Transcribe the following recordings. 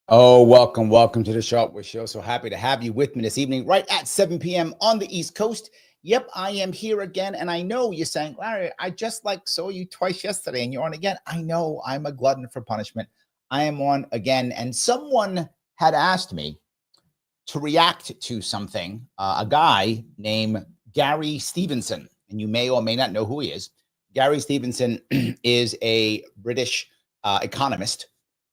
Oh, welcome to the Sharpe Show. So happy to have you with me this evening, right at 7 p.m. on the East Coast. Yep, I am here again. And I know you're saying, Larry, I just saw you twice yesterday and you're on again. I know I'm a glutton for punishment. I am on again. And someone had asked me to react to something, a guy named Gary Stevenson. And you may or may not know who he is. Gary Stevenson is a British economist,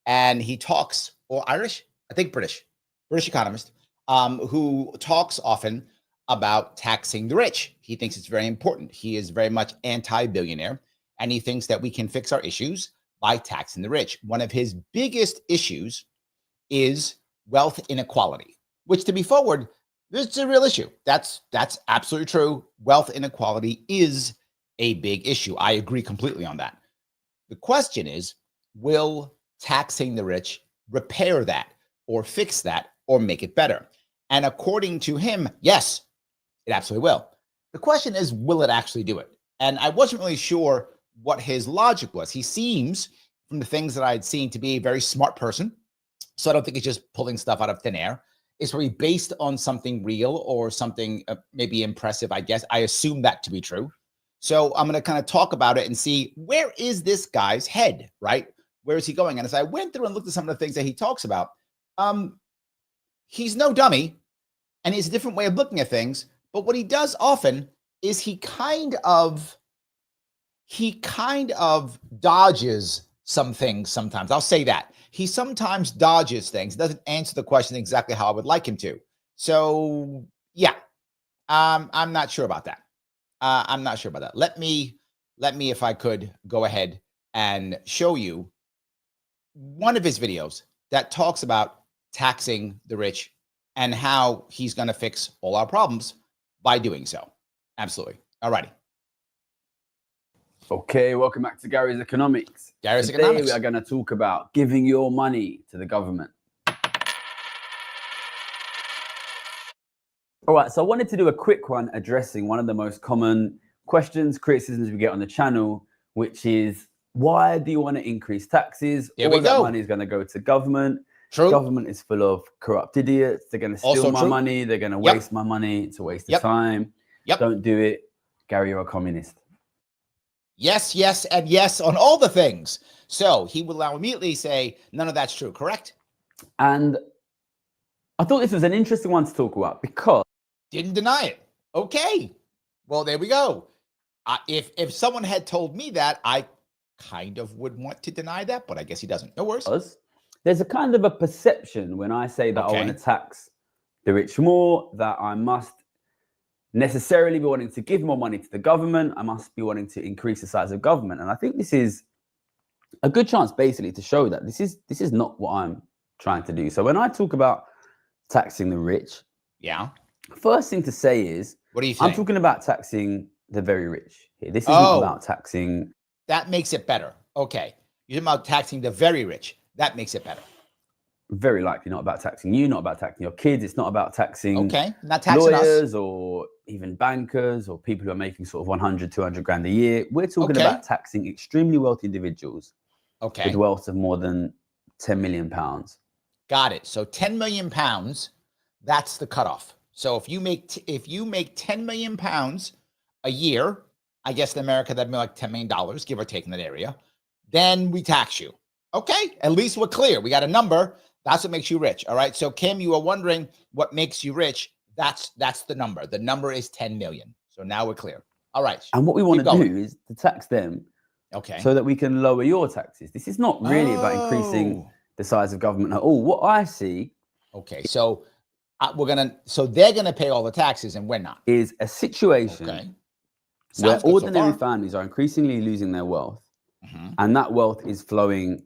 and he talks, or Irish, I think British economist, who talks often about taxing the rich. He thinks it's very important. He is very much anti-billionaire, and he thinks that we can fix our issues by taxing the rich. One of his biggest issues is wealth inequality, which, to be forward, it's a real issue. That's absolutely true. Wealth inequality is a big issue. I agree completely on that. The question is, will taxing the rich repair that or fix that or make it better? And according to him, yes, it absolutely will. The question is, will it actually do it? And I wasn't really sure what his logic was. He seems, from the things that I had seen, to be a very smart person. So I don't think he's just pulling stuff out of thin air. It's probably based on something real or something maybe impressive, I guess. I assume that to be true. So I'm going to kind of talk about it and see, where is this guy's head, right? Where is he going? And as I went through and looked at some of the things that he talks about, he's no dummy, and he has a different way of looking at things. But what he does often is he kind of dodges some things sometimes. I'll say that. He sometimes dodges things, doesn't answer the question exactly how I would like him to. So yeah, I'm not sure about that. I'm not sure about that. Let me, if I could, go ahead and show you one of his videos that talks about taxing the rich and how he's going to fix all our problems by doing so. Absolutely. All righty. Okay, welcome back to Gary's Economics. Gary's Today Economics. we are going to talk about giving your money to the government. All right, so I wanted to do a quick one addressing one of the most common questions, criticisms we get on the channel, which is, why do you want to increase taxes? All that money is going to go to government. True. Government is full of corrupt idiots. They're going to steal my money. They're going to waste my money. It's a waste of time. Don't do it. Gary, you're a communist. Yes, yes, and yes on all the things. So he will now immediately say, none of that's true, correct? And I thought this was an interesting one to talk about because... Didn't deny it. Okay. Well, there we go. If someone had told me that, I kind of would want to deny that, but I guess he doesn't. No worries. There's a kind of a perception when I say that I want to tax the rich more, that I must necessarily be wanting to give more money to the government. I must be wanting to increase the size of government. And I think this is a good chance basically to show that this is not what I'm trying to do. So when I talk about taxing the rich, first thing to say is, what do you think? I'm talking about taxing the very rich here. This isn't about taxing. That makes it better. Okay. You're talking about taxing the very rich. That makes it better. Very likely not about taxing you, not about taxing your kids. It's not about taxing not taxing lawyers us. Or even bankers or people who are making sort of 100, 200 grand a year. We're talking about taxing extremely wealthy individuals with wealth of more than 10 million pounds. Got it. So 10 million pounds, that's the cutoff. So if you make 10 million pounds a year, I guess in America that'd be like $10 million, give or take in that area, then we tax you. Okay, at least we're clear. We got a number. That's what makes you rich. All right. So Kim, you are wondering what makes you rich. That's the number. The number is 10 million. So now we're clear. All right. And what we want to do is to tax them. Okay. So that we can lower your taxes. This is not really about increasing the size of government at all. What I see. Okay. So they're gonna pay all the taxes and we're not. Is a situation where ordinary families are increasingly losing their wealth, and that wealth is flowing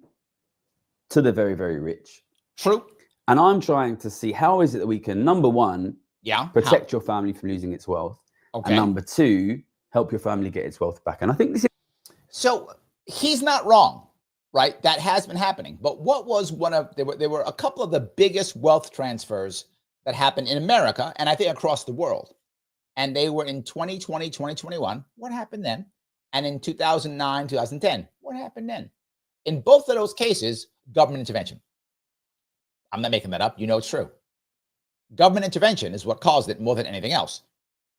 to the very, very rich. True. And I'm trying to see, how is it that we can, number one, protect your family from losing its wealth, and number two, help your family get its wealth back. And I think this is... So he's not wrong, right? That has been happening. But what was there were a couple of the biggest wealth transfers that happened in America, and I think across the world. And they were in 2020, 2021. What happened then? And in 2009, 2010. What happened then? In both of those cases, government intervention. I'm not making that up. You know it's true. Government intervention is what caused it more than anything else,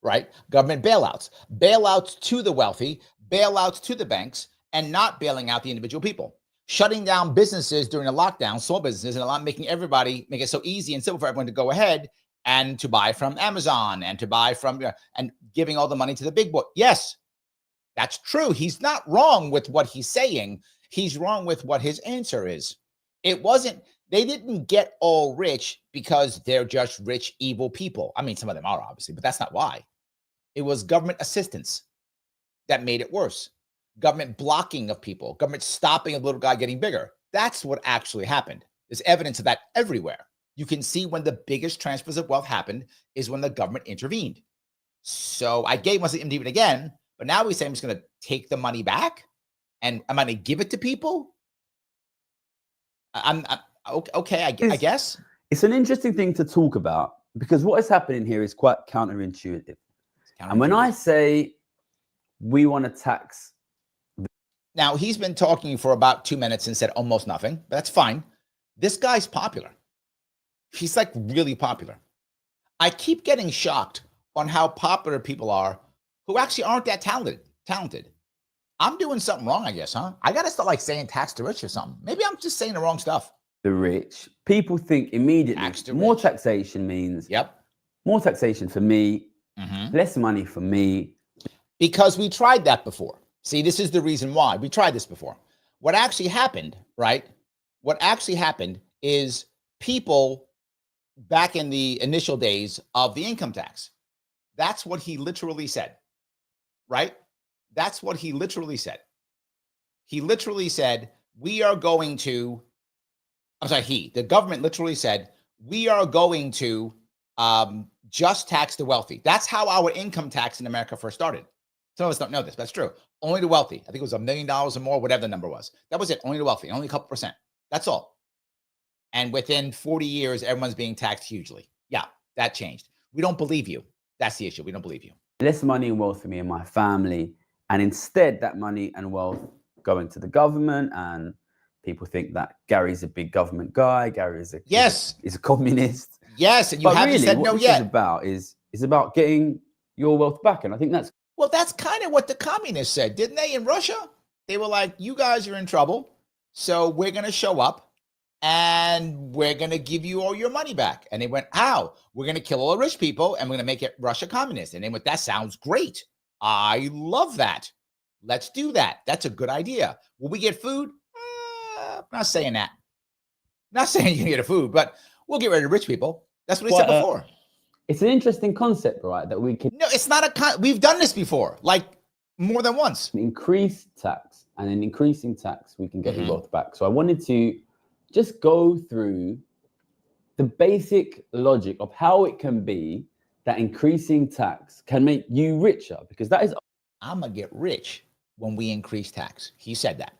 right? Government bailouts. Bailouts to the wealthy, bailouts to the banks, and not bailing out the individual people. Shutting down businesses during a lockdown, small businesses, and make it so easy and simple for everyone to go ahead and to buy from Amazon and to buy from, and giving all the money to the big boy. Yes, that's true. He's not wrong with what he's saying. He's wrong with what his answer is. They didn't get all rich because they're just rich, evil people. I mean, some of them are obviously, but that's not why. It was government assistance that made it worse. Government blocking of people, government stopping a little guy getting bigger. That's what actually happened. There's evidence of that everywhere. You can see when the biggest transfers of wealth happened is when the government intervened. So I gave us even again, but now we say I'm just going to take the money back and I'm going to give it to people. Okay, I guess. It's an interesting thing to talk about because what is happening here is quite counterintuitive. And when I say we want to tax... Now, he's been talking for about 2 minutes and said almost nothing. But that's fine. This guy's popular. He's like really popular. I keep getting shocked on how popular people are who actually aren't that talented. I'm doing something wrong, I guess, huh? I got to start like saying tax the rich or something. Maybe I'm just saying the wrong stuff. The rich. People think immediately more taxation means more taxation for me, less money for me. Because we tried that before. See, this is the reason why. We tried this before. What actually happened, right? What actually happened is people back in the initial days of the income tax. That's what he literally said, right? That's what he literally said. He literally said, the government literally said, we are going to just tax the wealthy. That's how our income tax in America first started. Some of us don't know this, but that's true. Only the wealthy. I think it was $1 million or more, whatever the number was. That was it. Only the wealthy, only a couple percent. That's all. And within 40 years, everyone's being taxed hugely. Yeah, that changed. We don't believe you. That's the issue. We don't believe you. Less money and wealth for me and my family. And instead, that money and wealth going to the government. And people think that Gary's a big government guy. Gary is a communist. Yes, and you haven't really said no yet. What this is about getting your wealth back. And I think that's... Well, that's kind of what the communists said, didn't they, in Russia? They were like, you guys are in trouble, so we're going to show up and we're going to give you all your money back. And they went, how? We're going to kill all the rich people and we're going to make it Russia communist. And they went, that sounds great. I love that. Let's do that. That's a good idea. Will we get food? I'm not saying that. Not saying you can get a food, but we'll get rid of rich people. That's what they said before. It's an interesting concept, right? That we can... No, it's not we've done this before, like more than once. Increase tax, and in increasing tax, we can get your wealth back. So I wanted to just go through the basic logic of how it can be that increasing tax can make you richer, because that is... I'm going to get rich when we increase tax. He said that.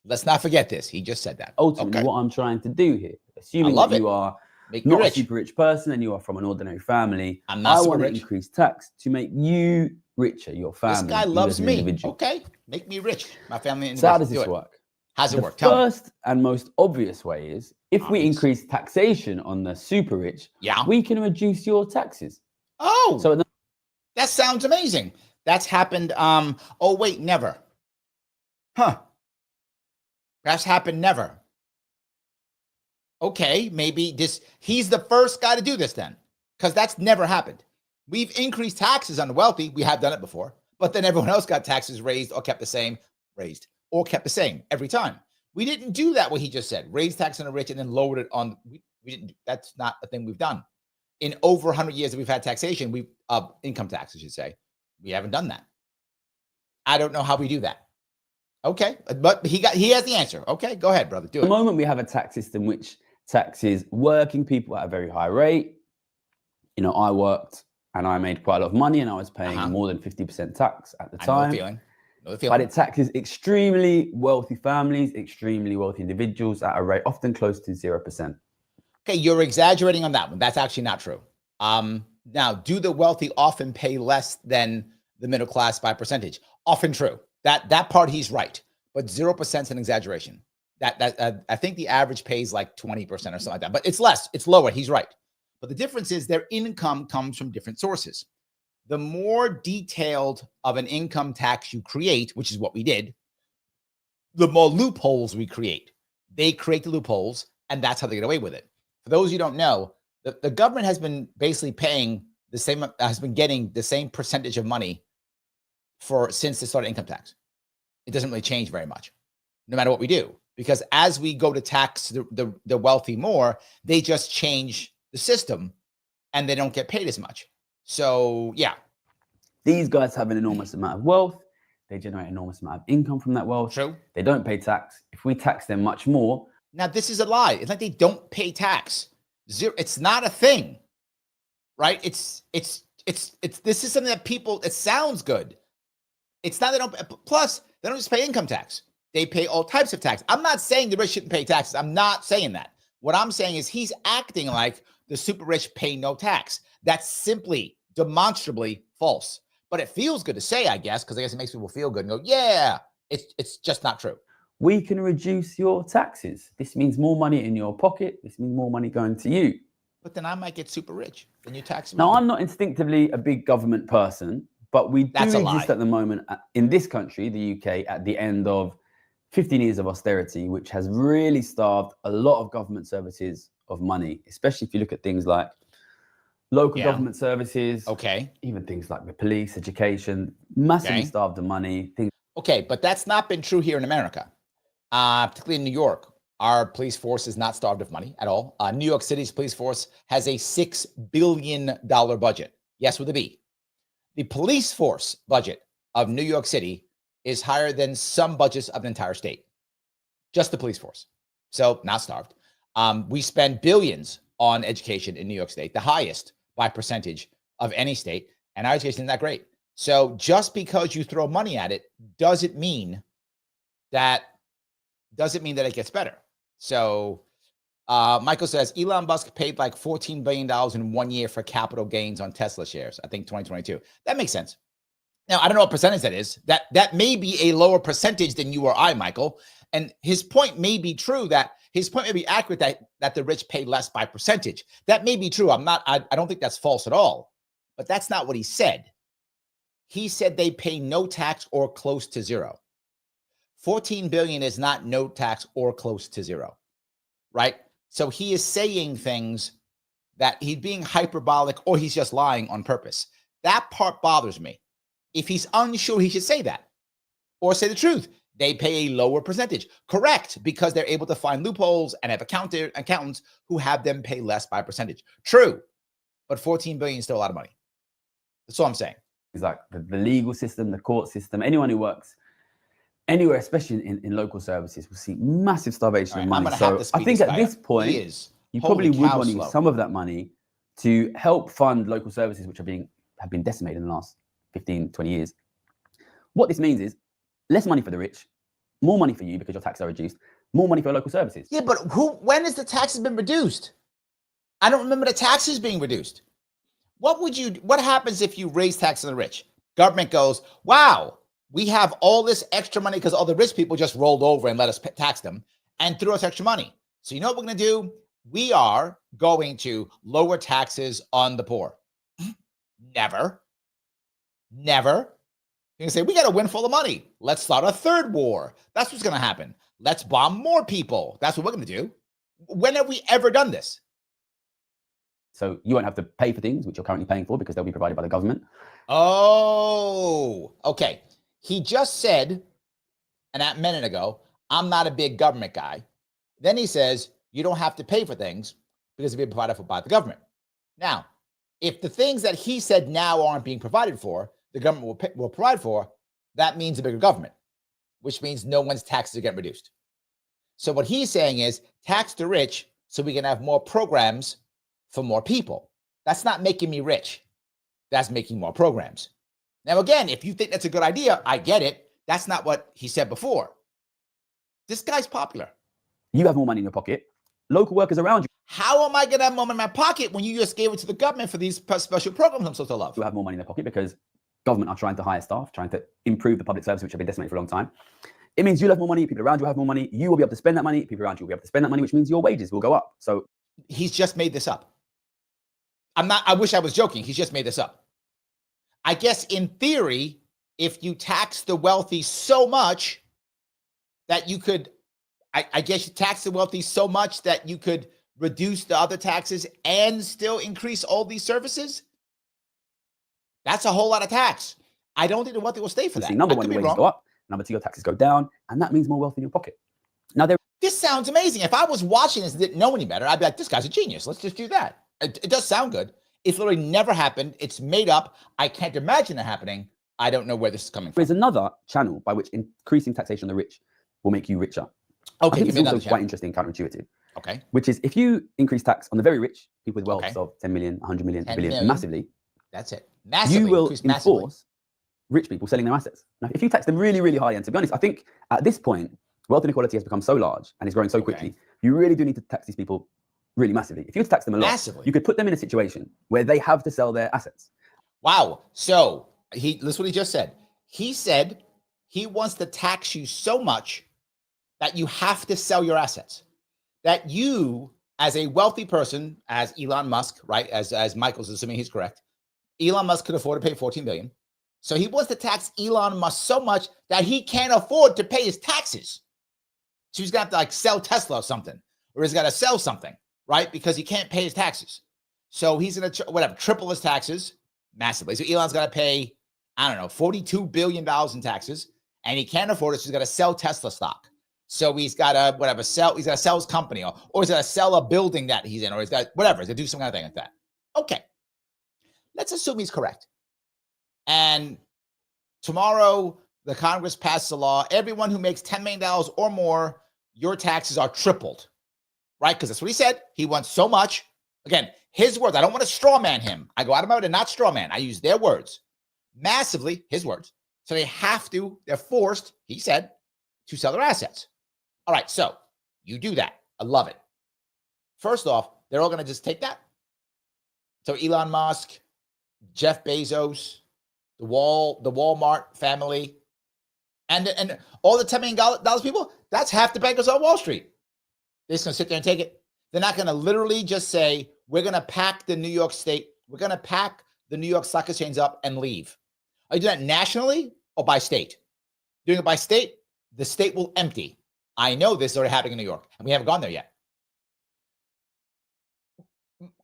Let's not forget this. He just said that. Ultimately, what I'm trying to do here, assuming that you are not a super rich person and you are from an ordinary family, I want to increase tax to make you richer, your family. This guy loves me. Individual. Okay, make me rich. My family. So how does this work? How's it work? The first and most obvious way is if we increase taxation on the super rich, we can reduce your taxes. Oh, so that sounds amazing. That's happened. Oh wait, never. Huh? That's happened never. Okay, maybe he's the first guy to do this then, because that's never happened. We've increased taxes on the wealthy. We have done it before, but then everyone else got taxes raised or kept the same, every time. We didn't do that, what he just said, raise tax on the rich and then lowered it on, we didn't, that's not a thing we've done. In over 100 years that we've had taxation, income tax, I should say, we haven't done that. I don't know how we do that. Okay, but he has the answer. Okay, go ahead, brother, do it. At the moment, we have a tax system which taxes working people at a very high rate. You know, I worked and I made quite a lot of money, and I was paying more than 50% tax at the time. I know the feeling. But it taxes extremely wealthy families, extremely wealthy individuals at a rate often close to 0%. Okay, you're exaggerating on that one. That's actually not true. Now, do the wealthy often pay less than the middle class by percentage? Often true. That part he's right, but 0% is an exaggeration. I think the average pays like 20% or something like that, but it's less, it's lower. He's right. But the difference is their income comes from different sources. The more detailed of an income tax you create, which is what we did, the more loopholes we create. They create the loopholes, and that's how they get away with it. For those who don't know, the government has been basically paying the same, has been getting the same percentage of money since they started income tax. It doesn't really change very much, no matter what we do, because as we go to tax the wealthy more, they just change the system, and they don't get paid as much. So yeah, these guys have an enormous amount of wealth. They generate an enormous amount of income from that wealth. True. They don't pay tax. If we tax them much more. Now, this is a lie. It's like they don't pay tax. Zero. It's not a thing, right? It's this is something that people, it sounds good. It's not, they don't, plus they don't just pay income tax. They pay all types of tax. I'm not saying the rich shouldn't pay taxes. I'm not saying that. What I'm saying is he's acting like the super rich pay no tax. That's simply demonstrably false. But it feels good to say, I guess, because I guess it makes people feel good and go, yeah, it's just not true. We can reduce your taxes. This means more money in your pocket. This means more money going to you. But then I might get super rich when you tax me. Now, I'm not instinctively a big government person, but we do exist at the moment in this country, the UK, at the end of 15 years of austerity, which has really starved a lot of government services of money, especially if you look at things like local government services, even things like the police, education, massively starved of money. Okay, but that's not been true here in America, particularly in New York. Our police force is not starved of money at all. New York City's police force has a $6 billion budget. Yes, with a B. The police force budget of New York City is higher than some budgets of an entire state. Just the police force. So not starved. We spend billions on education in New York State, the highest by percentage of any state, and our education isn't that great. So just because you throw money at it doesn't mean that it gets better. So Michael says Elon Musk paid like $14 billion in 1 year for capital gains on Tesla shares. I think 2022. That makes sense. Now, I don't know what percentage that is. That may be a lower percentage than you or I, Michael. And his point may be true, his point may be accurate that the rich pay less by percentage. That may be true. I don't think that's false at all. But that's not what he said. He said they pay no tax or close to zero. 14 billion is not no tax or close to zero, right? So he is saying things that he's being hyperbolic or he's just lying on purpose. That part bothers me. If he's unsure, he should say that or say the truth. They pay a lower percentage. Correct, because they're able to find loopholes and have accountants who have them pay less by percentage. True, but 14 billion is still a lot of money. That's all I'm saying. It's like the legal system, the court system, anyone who works anywhere, especially in local services, will see massive starvation of money. So I think at this point, you probably would want to use some of that money to help fund local services, which have been decimated in the last 15, 20 years. What this means is less money for the rich, more money for you because your taxes are reduced, more money for local services. Yeah, but when has the taxes been reduced? I don't remember the taxes being reduced. What happens if you raise taxes on the rich? Government goes, wow, we have all this extra money because all the rich people just rolled over and let us tax them and threw us extra money. So you know what we're going to do? We are going to lower taxes on the poor. Never. You're going to say, we got a windfall of money. Let's start a third war. That's what's going to happen. Let's bomb more people. That's what we're going to do. When have we ever done this? So you won't have to pay for things which you're currently paying for because they'll be provided by the government. Oh, okay. He just said, and a minute ago, I'm not a big government guy. Then he says, you don't have to pay for things because they're being provided for by the government. Now, if the things that he said now aren't being provided for, the government will provide for, that means a bigger government, which means no one's taxes are getting reduced. So what he's saying is tax the rich so we can have more programs for more people. That's not making me rich. That's making more programs. Now, again, if you think that's a good idea, I get it. That's not what he said before. This guy's popular. You have more money in your pocket. Local workers around you. How am I going to have more money in my pocket when you just gave it to the government for these special programs I'm supposed to love? You have more money in their pocket because government are trying to hire staff, trying to improve the public service, which have been decimated for a long time. It means you'll have more money. People around you have more money. You will be able to spend that money. People around you will be able to spend that money, which means your wages will go up. So he's just made this up. I wish I was joking. He's just made this up. I guess in theory, if you tax the wealthy so much that you could, I guess you tax the wealthy so much that you could reduce the other taxes and still increase all these services. That's a whole lot of tax. I don't think the wealthy will stay for that. Number one, your wages go up. Number two, your taxes go down. And that means more wealth in your pocket. Now, this sounds amazing. If I was watching this and didn't know any better, I'd be like, this guy's a genius. Let's just do that. It does sound good. It's literally never happened. It's made up. I can't imagine it happening. I don't know where this is coming from. There's another channel by which increasing taxation on the rich will make you richer. Okay, I think it's also quite interesting, counterintuitive. Okay. Which is if you increase tax on the very rich, people with wealth of 10 million, 100 million, billion, massively. That's it. Massively. You will enforce rich people selling their assets. Now, if you tax them really, really high, and to be honest, I think at this point, wealth inequality has become so large and is growing so quickly, you really do need to tax these people really massively. If you were to tax them a lot, you could put them in a situation where they have to sell their assets. Wow. So listen what he just said. He said he wants to tax you so much that you have to sell your assets. That you, as a wealthy person, as Elon Musk, right? As Michael's assuming he's correct, Elon Musk could afford to pay $14 billion. So he wants to tax Elon Musk so much that he can't afford to pay his taxes. So he's got to like sell Tesla or something, or he's got to sell something, right? Because he can't pay his taxes. So he's going to, triple his taxes massively. So Elon's got to pay, I don't know, $42 billion in taxes, and he can't afford it. So he's got to sell Tesla stock. So he's got to, he's got to sell his company, or he's got to sell a building that he's in, or he's got, he's got to do some kind of thing like that. Okay. Let's assume he's correct. And tomorrow, the Congress passed a law. Everyone who makes $10 million or more, your taxes are tripled, right? Because that's what he said. He wants so much. Again, his words. I don't want to straw man him. I go out of my way to not straw man. I use their words. Massively, his words. So they're forced, he said, to sell their assets. All right, so you do that. I love it. First off, they're all going to just take that. So Elon Musk, Jeff Bezos, the Walmart family, and all the $10 million people, that's half the bankers on Wall Street. They're just going to sit there and take it. They're not going to literally just say, we're going to pack the New York Stock Exchange up and leave. Are you doing that nationally or by state? Doing it by state, the state will empty. I know this is already happening in New York, and we haven't gone there yet.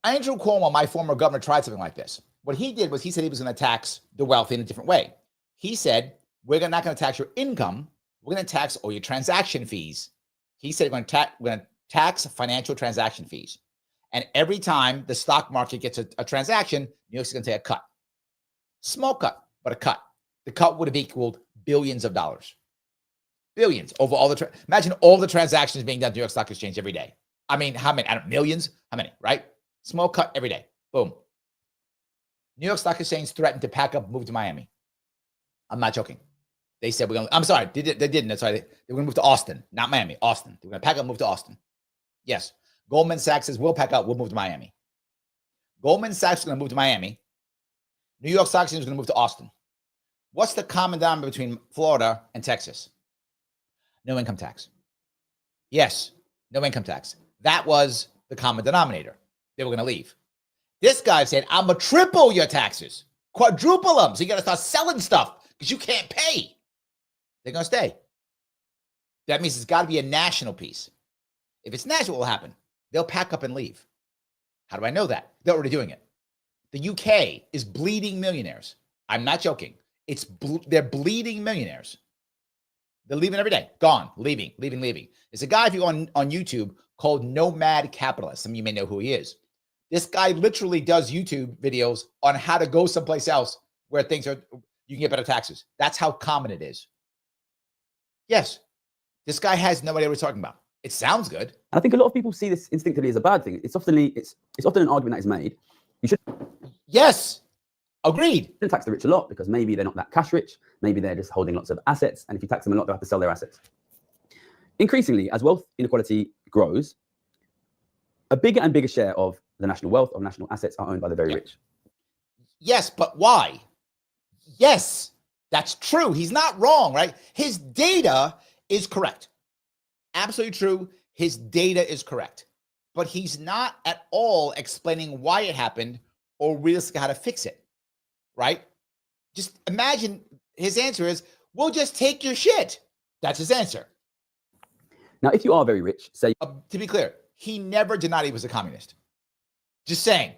Andrew Cuomo, my former governor, tried something like this. What he did was he said he was going to tax the wealthy in a different way. He said, we're not going to tax your income. We're going to tax all your transaction fees. He said, we're going to tax financial transaction fees. And every time the stock market gets a transaction, New York's going to take a cut. Small cut, but a cut. The cut would have equaled billions of dollars. Billions over all imagine all the transactions being done at New York Stock Exchange every day. I mean, how many? I don't know, millions? How many, right? Small cut every day. Boom. New York Stock Exchange threatened to pack up and move to Miami. I'm not joking. They said, I'm sorry, they didn't. That's why they were going to move to Austin, not Miami, Austin. They were going to pack up and move to Austin. Yes. Goldman Sachs says, we'll pack up, we'll move to Miami. Goldman Sachs is going to move to Miami. New York Stock Exchange is going to move to Austin. What's the common denominator between Florida and Texas? No income tax. Yes, no income tax. That was the common denominator. They were going to leave. This guy said, I'm going to triple your taxes, quadruple them. So you got to start selling stuff because you can't pay. They're going to stay. That means it's got to be a national piece. If it's national, what will happen? They'll pack up and leave. How do I know that? They're already doing it. The UK is bleeding millionaires. I'm not joking. They're bleeding millionaires. They're leaving every day. Gone. Leaving. There's a guy, if you go on YouTube, called Nomad Capitalist. Some of you may know who he is. This guy literally does YouTube videos on how to go someplace else where you can get better taxes. That's how common it is. Yes. This guy has no idea what he's talking about. It sounds good. And I think a lot of people see this instinctively as a bad thing. It's often an argument that is made. You should. Yes. Agreed. Don't tax the rich a lot because maybe they're not that cash rich. Maybe they're just holding lots of assets. And if you tax them a lot, they'll have to sell their assets. Increasingly, as wealth inequality grows, a bigger and bigger share of the national wealth, of national assets are owned by the very rich. Yes, but why? Yes, that's true. He's not wrong, right? His data is correct. Absolutely true. His data is correct. But he's not at all explaining why it happened or realistically how to fix it, right? Just imagine his answer is, we'll just take your shit. That's his answer. Now, if you are very rich, say... to be clear, he never denied he was a communist. Just saying.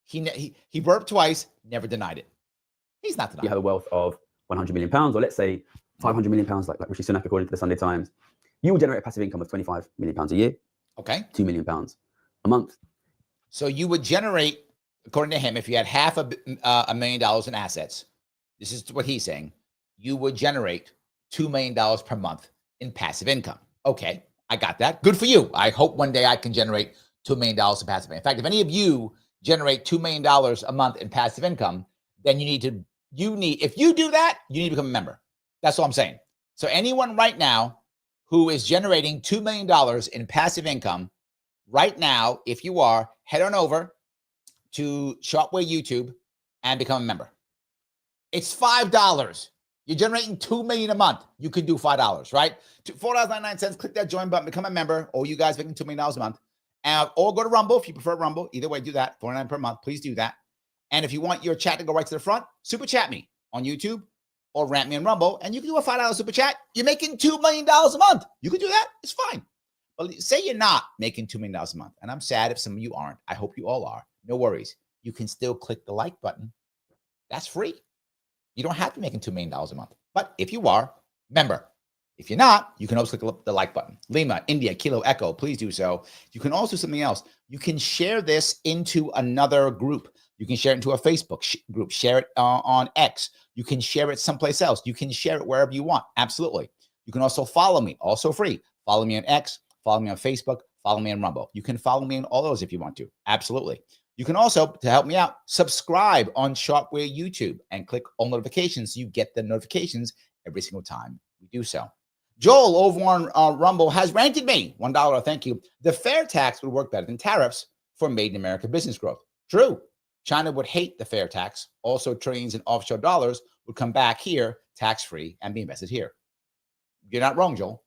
He burped twice, never denied it. He's not denying. You have a wealth of 100 million pounds, or let's say 500 million pounds, like Rishi Sunak, according to the Sunday Times. You will generate a passive income of 25 million pounds a year. Okay. 2 million pounds a month. So you would generate, according to him, if you had half $1 million in assets, this is what he's saying, you would generate $2 million per month in passive income. Okay, I got that. Good for you. I hope one day I can generate $2 million in passive income. In fact, if any of you generate $2 million a month in passive income, then if you do that, you need to become a member. That's all I'm saying. So anyone right now who is generating $2 million in passive income right now, if you are, head on over to Sharpe YouTube and become a member. It's $5. You're generating $2 million a month. You could do $5, right? $4.99. Click that join button, become a member. Or you guys making $2 million a month. Or go to Rumble if you prefer Rumble. Either way, do that. $4.99 per month. Please do that. And if you want your chat to go right to the front, super chat me on YouTube or rant me on Rumble, and you can do a $5 super chat. You're making $2 million a month. You can do that. It's fine. But say you're not making $2 million a month, and I'm sad if some of you aren't. I hope you all are. No worries. You can still click the like button. That's free. You don't have to be making $2 million a month. But if you are, member. If you're not, you can also click the like button. Lima, India, Kilo, Echo, please do so. You can also do something else. You can share this into another group. You can share it into a Facebook group. Share it on X. You can share it someplace else. You can share it wherever you want. Absolutely. You can also follow me, also free. Follow me on X, follow me on Facebook, follow me on Rumble. You can follow me on all those if you want to. Absolutely. You can also, to help me out, subscribe on Sharpe YouTube and click all notifications so you get the notifications every single time we do so. Joel over on Rumble has ranted me. $1, thank you. The fair tax would work better than tariffs for made in America business growth. True. China would hate the fair tax. Also, trillions in offshore dollars would come back here tax-free and be invested here. You're not wrong, Joel.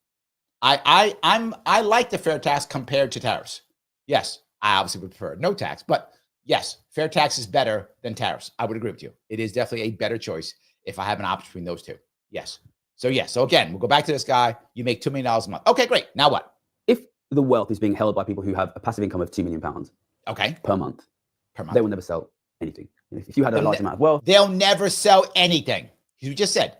I like the fair tax compared to tariffs. Yes, I obviously would prefer no tax, but yes, fair tax is better than tariffs. I would agree with you. It is definitely a better choice if I have an option between those two. Yes. So again, we'll go back to this guy. You make $2 million a month. Okay, great. Now what? If the wealth is being held by people who have a passive income of £2 million per month, they will never sell anything. If you had a large amount of wealth, they'll never sell anything. You just said,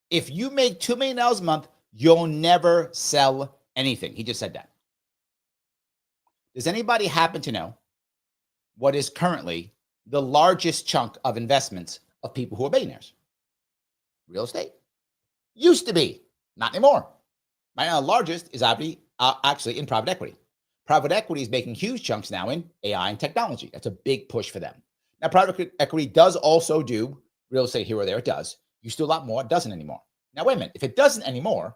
if you make $2 million a month, you'll never sell anything. He just said that. Does anybody happen to know what is currently the largest chunk of investments of people who are billionaires? Real estate. Used to be, not anymore. Right now, the largest is actually in private equity. Private equity is making huge chunks now in AI and technology. That's a big push for them. Now, private equity does also do real estate here or there. It does. Used to do a lot more. It doesn't anymore. Now, wait a minute. If it doesn't anymore,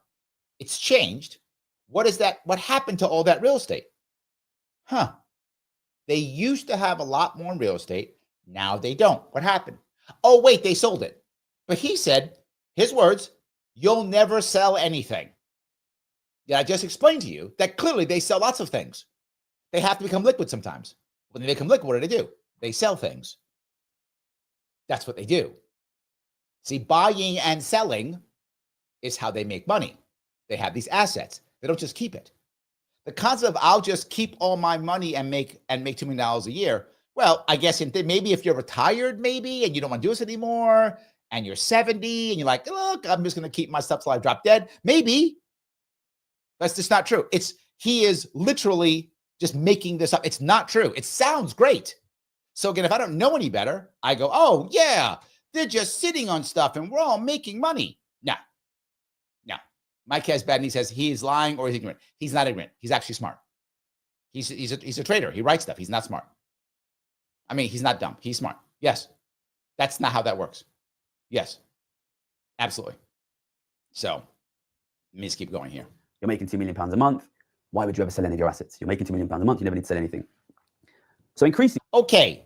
it's changed. What is that? What happened to all that real estate? They used to have a lot more in real estate. Now they don't. What happened? Oh, wait, they sold it. But he said, his words, you'll never sell anything. Yeah, I just explained to you that clearly they sell lots of things. They have to become liquid sometimes. When they become liquid, what do? They sell things. That's what they do. See, buying and selling is how they make money. They have these assets. They don't just keep it. The concept of I'll just keep all my money and make $2 million a year. Well, I guess maybe if you're retired, maybe, and you don't want to do this anymore, and you're 70 and you're like, look, I'm just going to keep my stuff till I drop dead. Maybe. That's just not true. He is literally just making this up. It's not true. It sounds great. So again, if I don't know any better, I go, oh yeah, they're just sitting on stuff and we're all making money. No. Mike has bad and he says he is lying or he's ignorant. He's not ignorant. He's actually smart. He's a trader. He writes stuff. He's not smart. I mean, he's not dumb. He's smart. Yes. That's not how that works. Yes, absolutely. So let me just keep going here. You're making £2 million a month. Why would you ever sell any of your assets? You're making £2 million a month. You never need to sell anything. So increasing. Okay.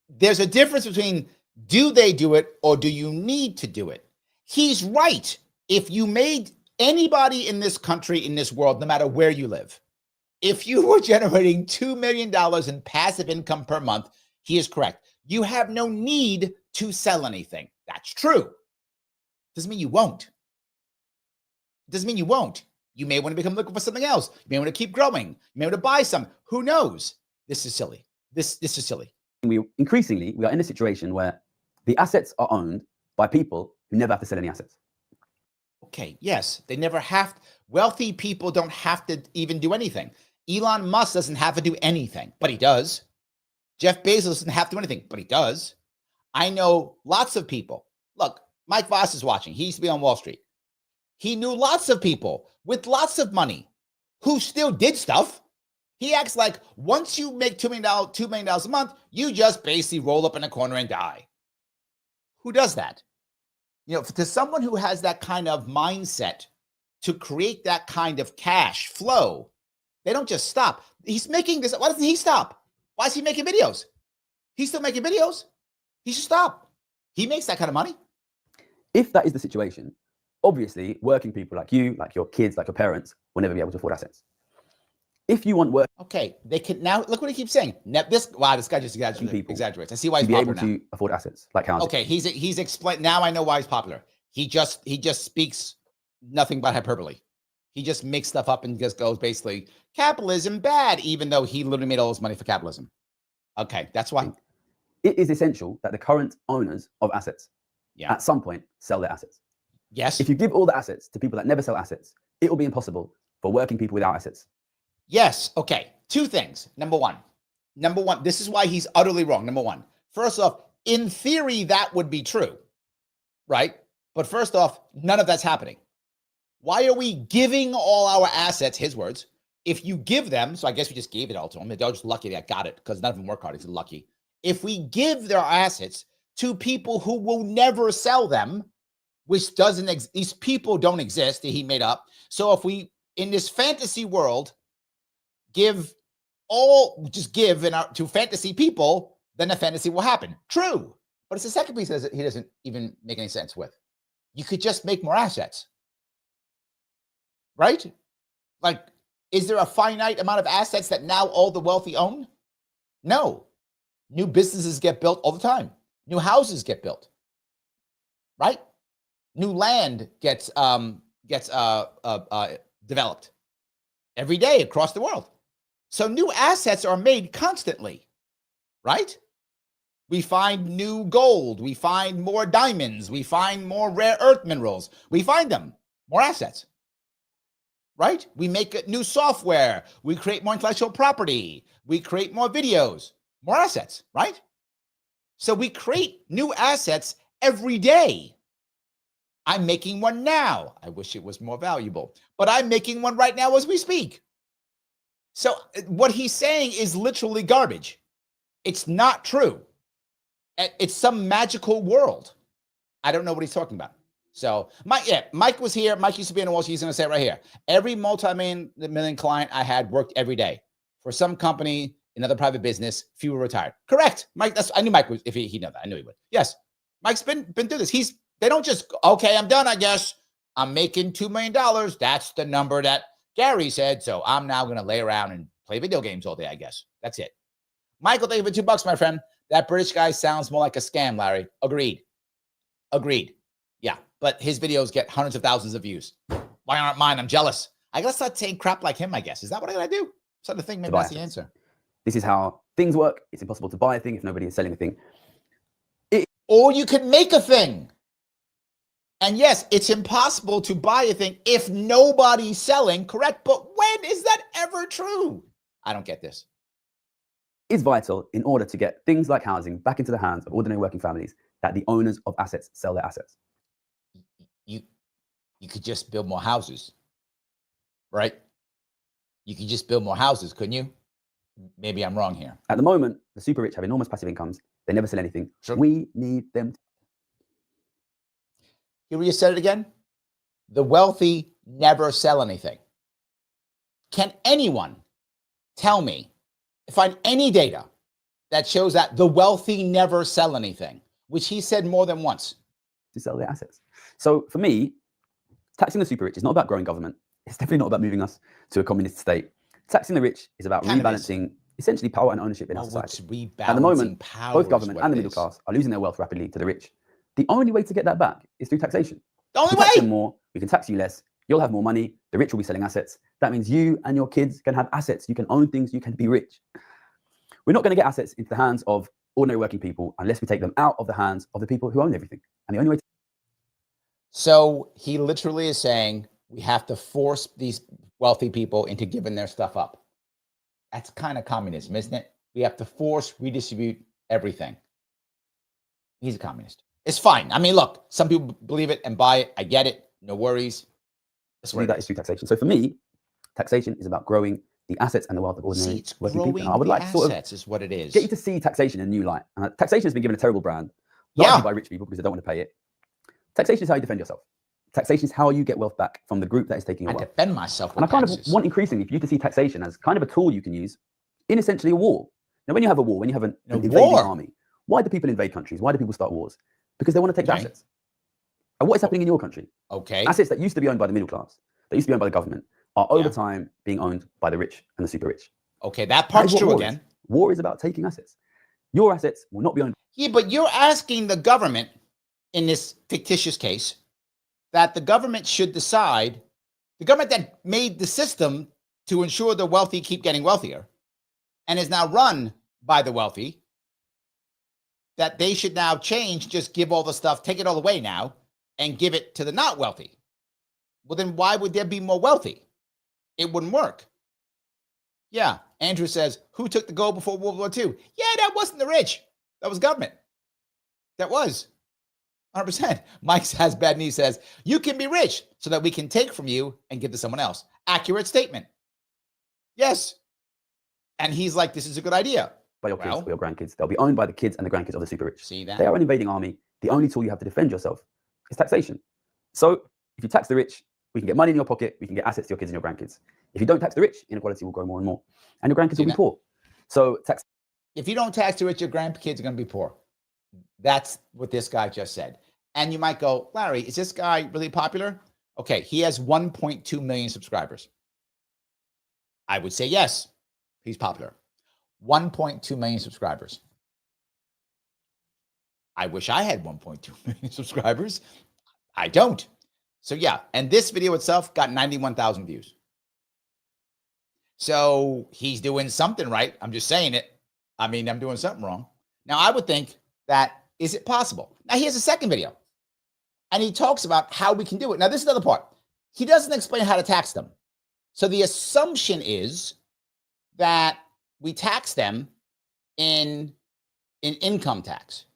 There's a difference between do they do it or do you need to do it? He's right. If you made anybody in this country, in this world, no matter where you live, if you were generating $2 million in passive income per month, he is correct. You have no need to sell anything. That's true. Doesn't mean you won't. Doesn't mean you won't. You may want to become looking for something else. You may want to keep growing. You may want to buy some. Who knows? This is silly. This is silly. Increasingly, we are in a situation where the assets are owned by people who never have to sell any assets. Okay, yes, they never have. Wealthy people don't have to even do anything. Elon Musk doesn't have to do anything, but he does. Jeff Bezos doesn't have to do anything, but he does. I know lots of people. Look, Mike Voss is watching. He used to be on Wall Street. He knew lots of people with lots of money who still did stuff. He acts like once you make $2 million a month, you just basically roll up in a corner and die. Who does that? You know, to someone who has that kind of mindset to create that kind of cash flow, they don't just stop. He's making this. Why doesn't he stop? Why is he making videos? He's still making videos. He should stop. He makes that kind of money. If that is the situation, obviously working people like you, like your kids, like your parents, will never be able to afford assets. If you want work, okay, they can now look what he keeps saying. This guy just exaggerates. I see why he's popular now. Be able to afford assets like housing. Okay, he's explained. Now I know why he's popular. He just speaks nothing but hyperbole. He just makes stuff up and just goes basically capitalism bad, even though he literally made all his money for capitalism. Okay, that's why. It is essential that the current owners of assets at some point sell their assets. Yes. If you give all the assets to people that never sell assets, it will be impossible for working people without assets. Yes. Okay. Two things. Number one, this is why he's utterly wrong. Number one, first off, in theory, that would be true, right? But first off, none of that's happening. Why are we giving all our assets, his words, if you give them, so I guess we just gave it all to them. They're just lucky they got it because none of them work hard. He's lucky. If we give their assets to people who will never sell them, which doesn't, these people don't exist that he made up. So if we, in this fantasy world, give to fantasy people, then the fantasy will happen. True. But it's the second piece that he doesn't even make any sense with. You could just make more assets. Right? Like, is there a finite amount of assets that now all the wealthy own? No. New businesses get built all the time. New houses get built. Right? New land gets developed every day across the world. So new assets are made constantly, right? We find new gold. We find more diamonds. We find more rare earth minerals. We find them, more assets, right? We make new software. We create more intellectual property. We create more videos, more assets, right? So we create new assets every day. I'm making one now. I wish it was more valuable, but I'm making one right now as we speak. So what he's saying is literally garbage. It's not true. It's some magical world. I don't know what he's talking about. So Mike was here. Mike used to be in the Wall Street. He's going to say it right here. Every multi-million client I had worked every day for some company, another private business. Few were retired. Correct, Mike. I knew Mike was. If he knew that, I knew he would. Yes, Mike's been through this. They don't just I'm done. I guess I'm making $2 million. That's the number that Gary said. So I'm now going to lay around and play video games all day. I guess that's it. Michael, thank you for $2, my friend. That British guy sounds more like a scam, Larry. Agreed. Yeah, but his videos get hundreds of thousands of views. Why aren't mine? I'm jealous. I gotta start saying crap like him, I guess. Is that what I gotta do? So the thing, maybe that's the answer. This is how things work. It's impossible to buy a thing if nobody is selling a thing. Or you could make a thing. And yes, it's impossible to buy a thing if nobody's selling, correct? But when is that ever true? I don't get this. It's vital in order to get things like housing back into the hands of ordinary working families that the owners of assets sell their assets. You could just build more houses, right? You could just build more houses, couldn't you? Maybe I'm wrong here. At the moment, the super rich have enormous passive incomes. They never sell anything. Sure. We need them. Here you said it again. The wealthy never sell anything. Can anyone tell me, find any data that shows that the wealthy never sell anything, which he said more than once? To sell their assets. So for me, taxing the super rich is not about growing government. It's definitely not about moving us to a communist state. Taxing the rich is about rebalancing essentially power and ownership in our society. At the moment, both government and the middle class are losing their wealth rapidly to the rich. The only way to get that back is through taxation. The only way? Tax them more, we can tax you less. You'll have more money. The rich will be selling assets. That means you and your kids can have assets. You can own things. You can be rich. We're not going to get assets into the hands of ordinary working people unless we take them out of the hands of the people who own everything. And the only way to... So he literally is saying we have to force these wealthy people into giving their stuff up. That's kind of communism, isn't it? We have to force redistribute everything. He's a communist. It's fine. I mean, look, some people believe it and buy it. I get it. No worries. That is through taxation. So for me, taxation is about growing the assets and the wealth of ordinary working people. And I would like to sort of is what it is. Get you to see taxation in a new light. Taxation has been given a terrible brand, largely by rich people because they don't want to pay it. Taxation is how you defend yourself. Taxation is how you get wealth back from the group that is taking your wealth. I defend myself with And I kind of want increasingly for you to see taxation as kind of a tool you can use in essentially a war. Now, when you have a war, when you have an invading army, why do people invade countries? Why do people start wars? Because they want to take assets. And what is happening in your country? Assets that used to be owned by the middle class, that used to be owned by the government, are over time being owned by the rich and the super rich. Okay, that part's true again. War is about taking assets. Your assets will not be owned. Yeah, but you're asking the government, in this fictitious case, that the government should decide, the government that made the system to ensure the wealthy keep getting wealthier and is now run by the wealthy, that they should now change, just give all the stuff, take it all away now, and give it to the not wealthy. Well, then why would there be more wealthy? It wouldn't work. Yeah, Andrew says, who took the gold before World War II? Yeah, that wasn't the rich. That was government. That was 100%. Mike has bad news, says, you can be rich so that we can take from you and give to someone else. Accurate statement. Yes. And he's like, this is a good idea. By your kids or your grandkids. They'll be owned by the kids and the grandkids of the super rich. See that? They are an invading army. The only tool you have to defend yourself is taxation. So if you tax the rich, we can get money in your pocket. We can get assets to your kids and your grandkids. If you don't tax the rich, inequality will grow more and more. And your grandkids will be poor. So tax. If you don't tax the rich, your grandkids are going to be poor. That's what this guy just said. And you might go, Larry, is this guy really popular? Okay, he has 1.2 million subscribers. I would say yes, he's popular. 1.2 million subscribers. I wish I had 1.2 million subscribers. I don't. So yeah, and this video itself got 91,000 views. So he's doing something right. I'm just saying it. I mean, I'm doing something wrong. Now, I would think that, is it possible? Now, here's a second video. And he talks about how we can do it. Now, this is another part. He doesn't explain how to tax them. So the assumption is that we tax them in income tax.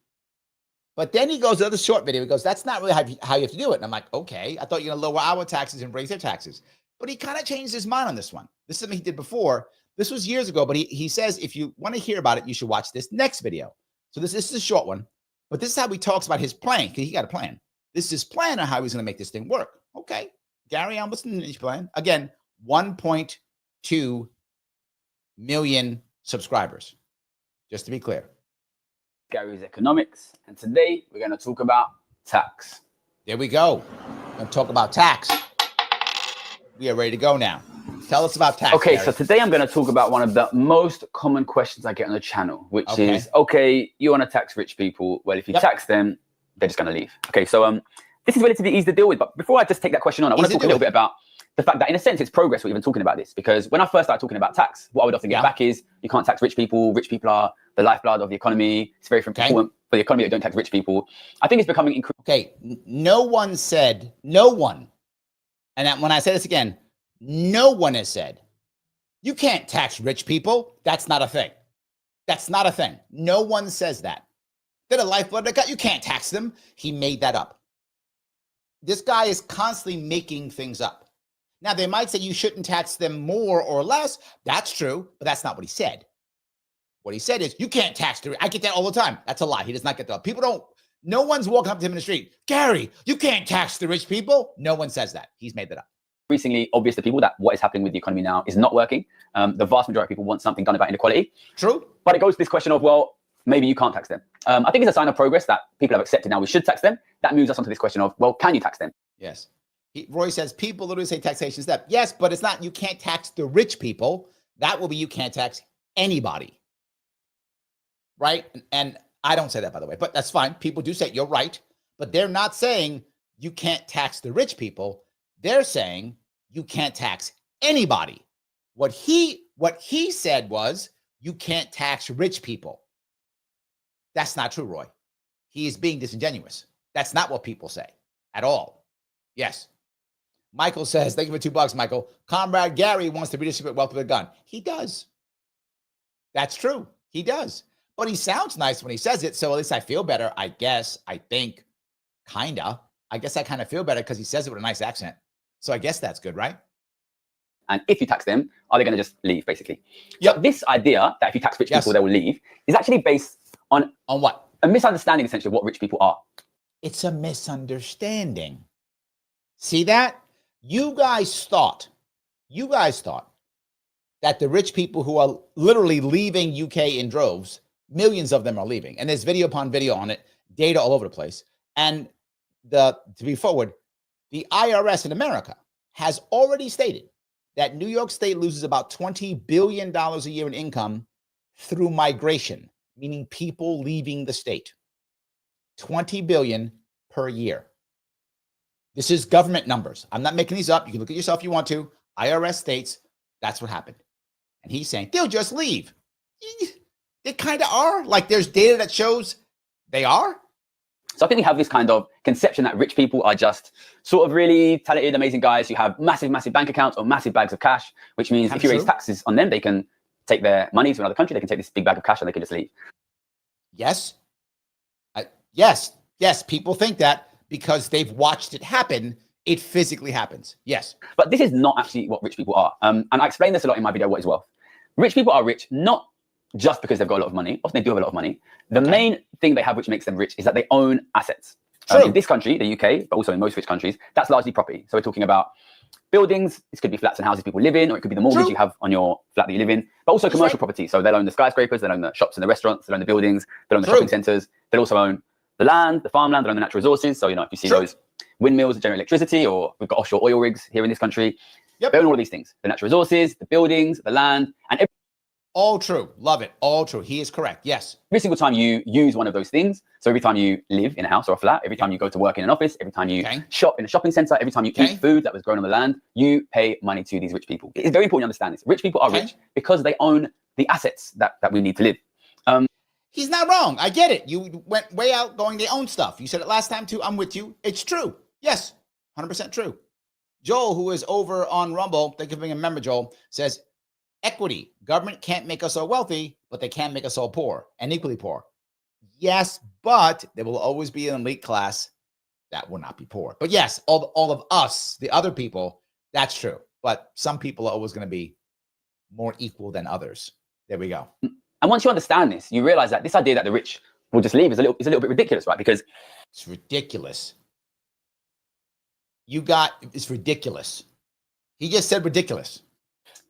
But then he goes to another short video. He goes, that's not really how you have to do it. And I'm like, okay, I thought you're going to lower our taxes and raise their taxes. But he kind of changed his mind on this one. This is something he did before. This was years ago, but he says, if you want to hear about it, you should watch this next video. So this is a short one, but this is how he talks about his plan, because he got a plan. This is his plan on how he's going to make this thing work. Okay, Gary, I'm listening to his plan. Again, 1.2 million subscribers, just to be clear. Gary's Economics, and today we're going to talk about tax. There we go. We're going to talk about tax. We are ready to go now. Tell us about tax. Okay, Gary. so today I'm going to talk about one of the most common questions I get on the channel, which is, okay, you want to tax rich people. Well, if you tax them, they're just going to leave. Okay, so this is relatively easy to deal with. But before I just take that question on, I want to talk a little bit about the fact that, in a sense, it's progress we're even talking about this. Because when I first started talking about tax, what I would often get back is, you can't tax rich people. Rich people are the lifeblood of the economy. It's very important for the economy that don't tax rich people. I think it's becoming increasingly... Okay, no one said, no one, and when I say this again, no one has said, you can't tax rich people. That's not a thing. That's not a thing. No one says that. They're the lifeblood that got, you can't tax them. He made that up. This guy is constantly making things up. Now, they might say you shouldn't tax them more or less. That's true, but that's not what he said. What he said is, you can't tax the rich. I get that all the time. That's a lie. He does not get that. People don't, no one's walking up to him in the street. Gary, you can't tax the rich people. No one says that. He's made that up. Increasingly obvious to people that what is happening with the economy now is not working. The vast majority of people want something done about inequality. True. But it goes to this question of, well, maybe you can't tax them. I think it's a sign of progress that people have accepted now we should tax them. That moves us onto this question of, well, can you tax them? Yes. Roy says, people literally say taxation is step. Yes, but it's not, you can't tax the rich people. That will be, you can't tax anybody. Right? And I don't say that, by the way, but that's fine. People do say, you're right. But they're not saying you can't tax the rich people. They're saying you can't tax anybody. What he said was, you can't tax rich people. That's not true, Roy. He is being disingenuous. That's not what people say at all. Yes. Michael says, thank you for $2, Michael. Comrade Gary wants to redistribute wealth with a gun. He does. That's true. He does. But he sounds nice when he says it. So at least I feel better, I guess. I think. Kinda. I guess I kind of feel better because he says it with a nice accent. So I guess that's good, right? And if you tax them, are they going to just leave, basically? Yep. So this idea that if you tax rich people, they will leave is actually based on what? A misunderstanding, essentially, of what rich people are. It's a misunderstanding. See that? You guys thought that the rich people who are literally leaving UK in droves, millions of them are leaving. And there's video upon video on it, data all over the place. And to be forward, the IRS in America has already stated that New York State loses about $20 billion a year in income through migration, meaning people leaving the state. 20 billion per year. This is government numbers. I'm not making these up. You can look at yourself if you want to. IRS states that's what happened. And he's saying they'll just leave. They kind of are. Like there's data that shows they are. So I think we have this kind of conception that rich people are just sort of really talented, amazing guys who have massive, massive bank accounts or massive bags of cash, which means if you raise taxes on them, they can take their money to another country. They can take this big bag of cash and they can just leave. Yes. Yes. People think that because they've watched it happen. It physically happens. Yes. But this is not actually what rich people are. And I explain this a lot in my video, What is Wealth? Rich people are rich, not just because they've got a lot of money. Often they do have a lot of money. The main thing they have which makes them rich is that they own assets. In this country, the UK, but also in most rich countries, that's largely property. So we're talking about buildings. This could be flats and houses people live in, or it could be the mortgage you have on your flat that you live in, but also commercial property. So they'll own the skyscrapers, they'll own the shops and the restaurants, they'll own the buildings, they'll own the shopping centers. They'll also own the land, the farmland, they'll own the natural resources. So, if you see those windmills that generate electricity, or we've got offshore oil rigs here in this country, they own all of these things, the natural resources, the buildings, the land, and all true. Love it. All true. He is correct. Yes. Every single time you use one of those things, so every time you live in a house or a flat, every time you go to work in an office, every time you shop in a shopping center, every time you eat food that was grown on the land, you pay money to these rich people. It's very important to understand this. Rich people are rich because they own the assets that we need to live. He's not wrong. I get it. You went way out going, they own stuff. You said it last time too. I'm with you. It's true. Yes. 100% true. Joel, who is over on Rumble, thank you for being a member, Joel, says, equity. Government can't make us all wealthy, but they can make us all poor and equally poor. Yes, but there will always be an elite class that will not be poor. But yes, all of us, the other people, that's true. But some people are always going to be more equal than others. There we go. And once you understand this, you realize that this idea that the rich will just leave is a little bit ridiculous, right? Because it's ridiculous. It's ridiculous. He just said ridiculous.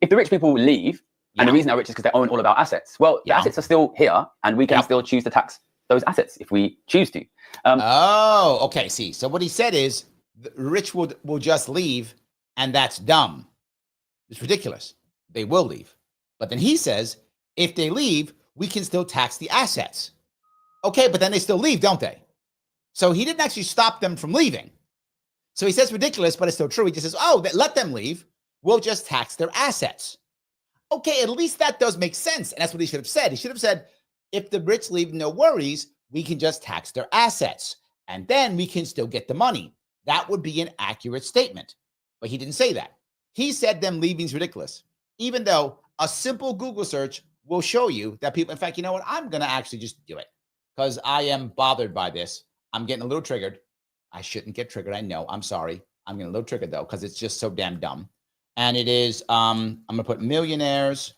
If the rich people leave, and the reason they're rich is because they own all of our assets, well, the assets are still here, and we can still choose to tax those assets if we choose to. Okay. See, so what he said is the rich will just leave, and that's dumb. It's ridiculous. They will leave. But then he says, if they leave, we can still tax the assets. Okay, but then they still leave, don't they? So he didn't actually stop them from leaving. So he says ridiculous, but it's still true. He just says, let them leave. We'll just tax their assets. Okay, at least that does make sense. And that's what he should have said. He should have said, if the rich leave, no worries, we can just tax their assets. And then we can still get the money. That would be an accurate statement. But he didn't say that. He said them leaving is ridiculous. Even though a simple Google search will show you that people, in fact, you know what? I'm going to actually just do it because I am bothered by this. I'm getting a little triggered. I shouldn't get triggered. I know. I'm sorry. I'm getting a little triggered though, because it's just so damn dumb. And it is, I'm going to put millionaires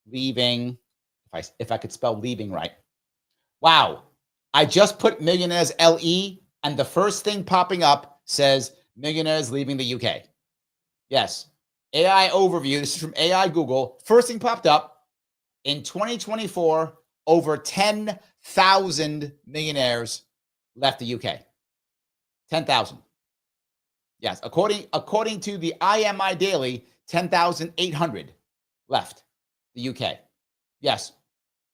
leaving. If I could spell leaving right. Wow. I just put millionaires LE, and the first thing popping up says millionaires leaving the UK. Yes. AI overview. This is from AI Google. First thing popped up in 2024, over 10,000 millionaires left the UK. 10,000. Yes. According to the IMI Daily, 10,800 left the UK. Yes.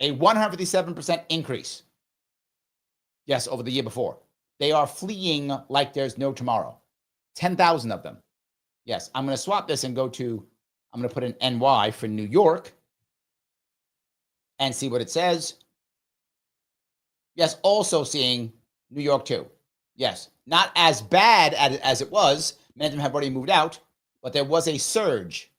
A 157% increase. Yes, over the year before. They are fleeing like there's no tomorrow. 10,000 of them. Yes, I'm going to swap this and I'm going to put an NY for New York and see what it says. Yes, also seeing New York too. Yes, not as bad as it was. Many of them have already moved out, but there was a surge.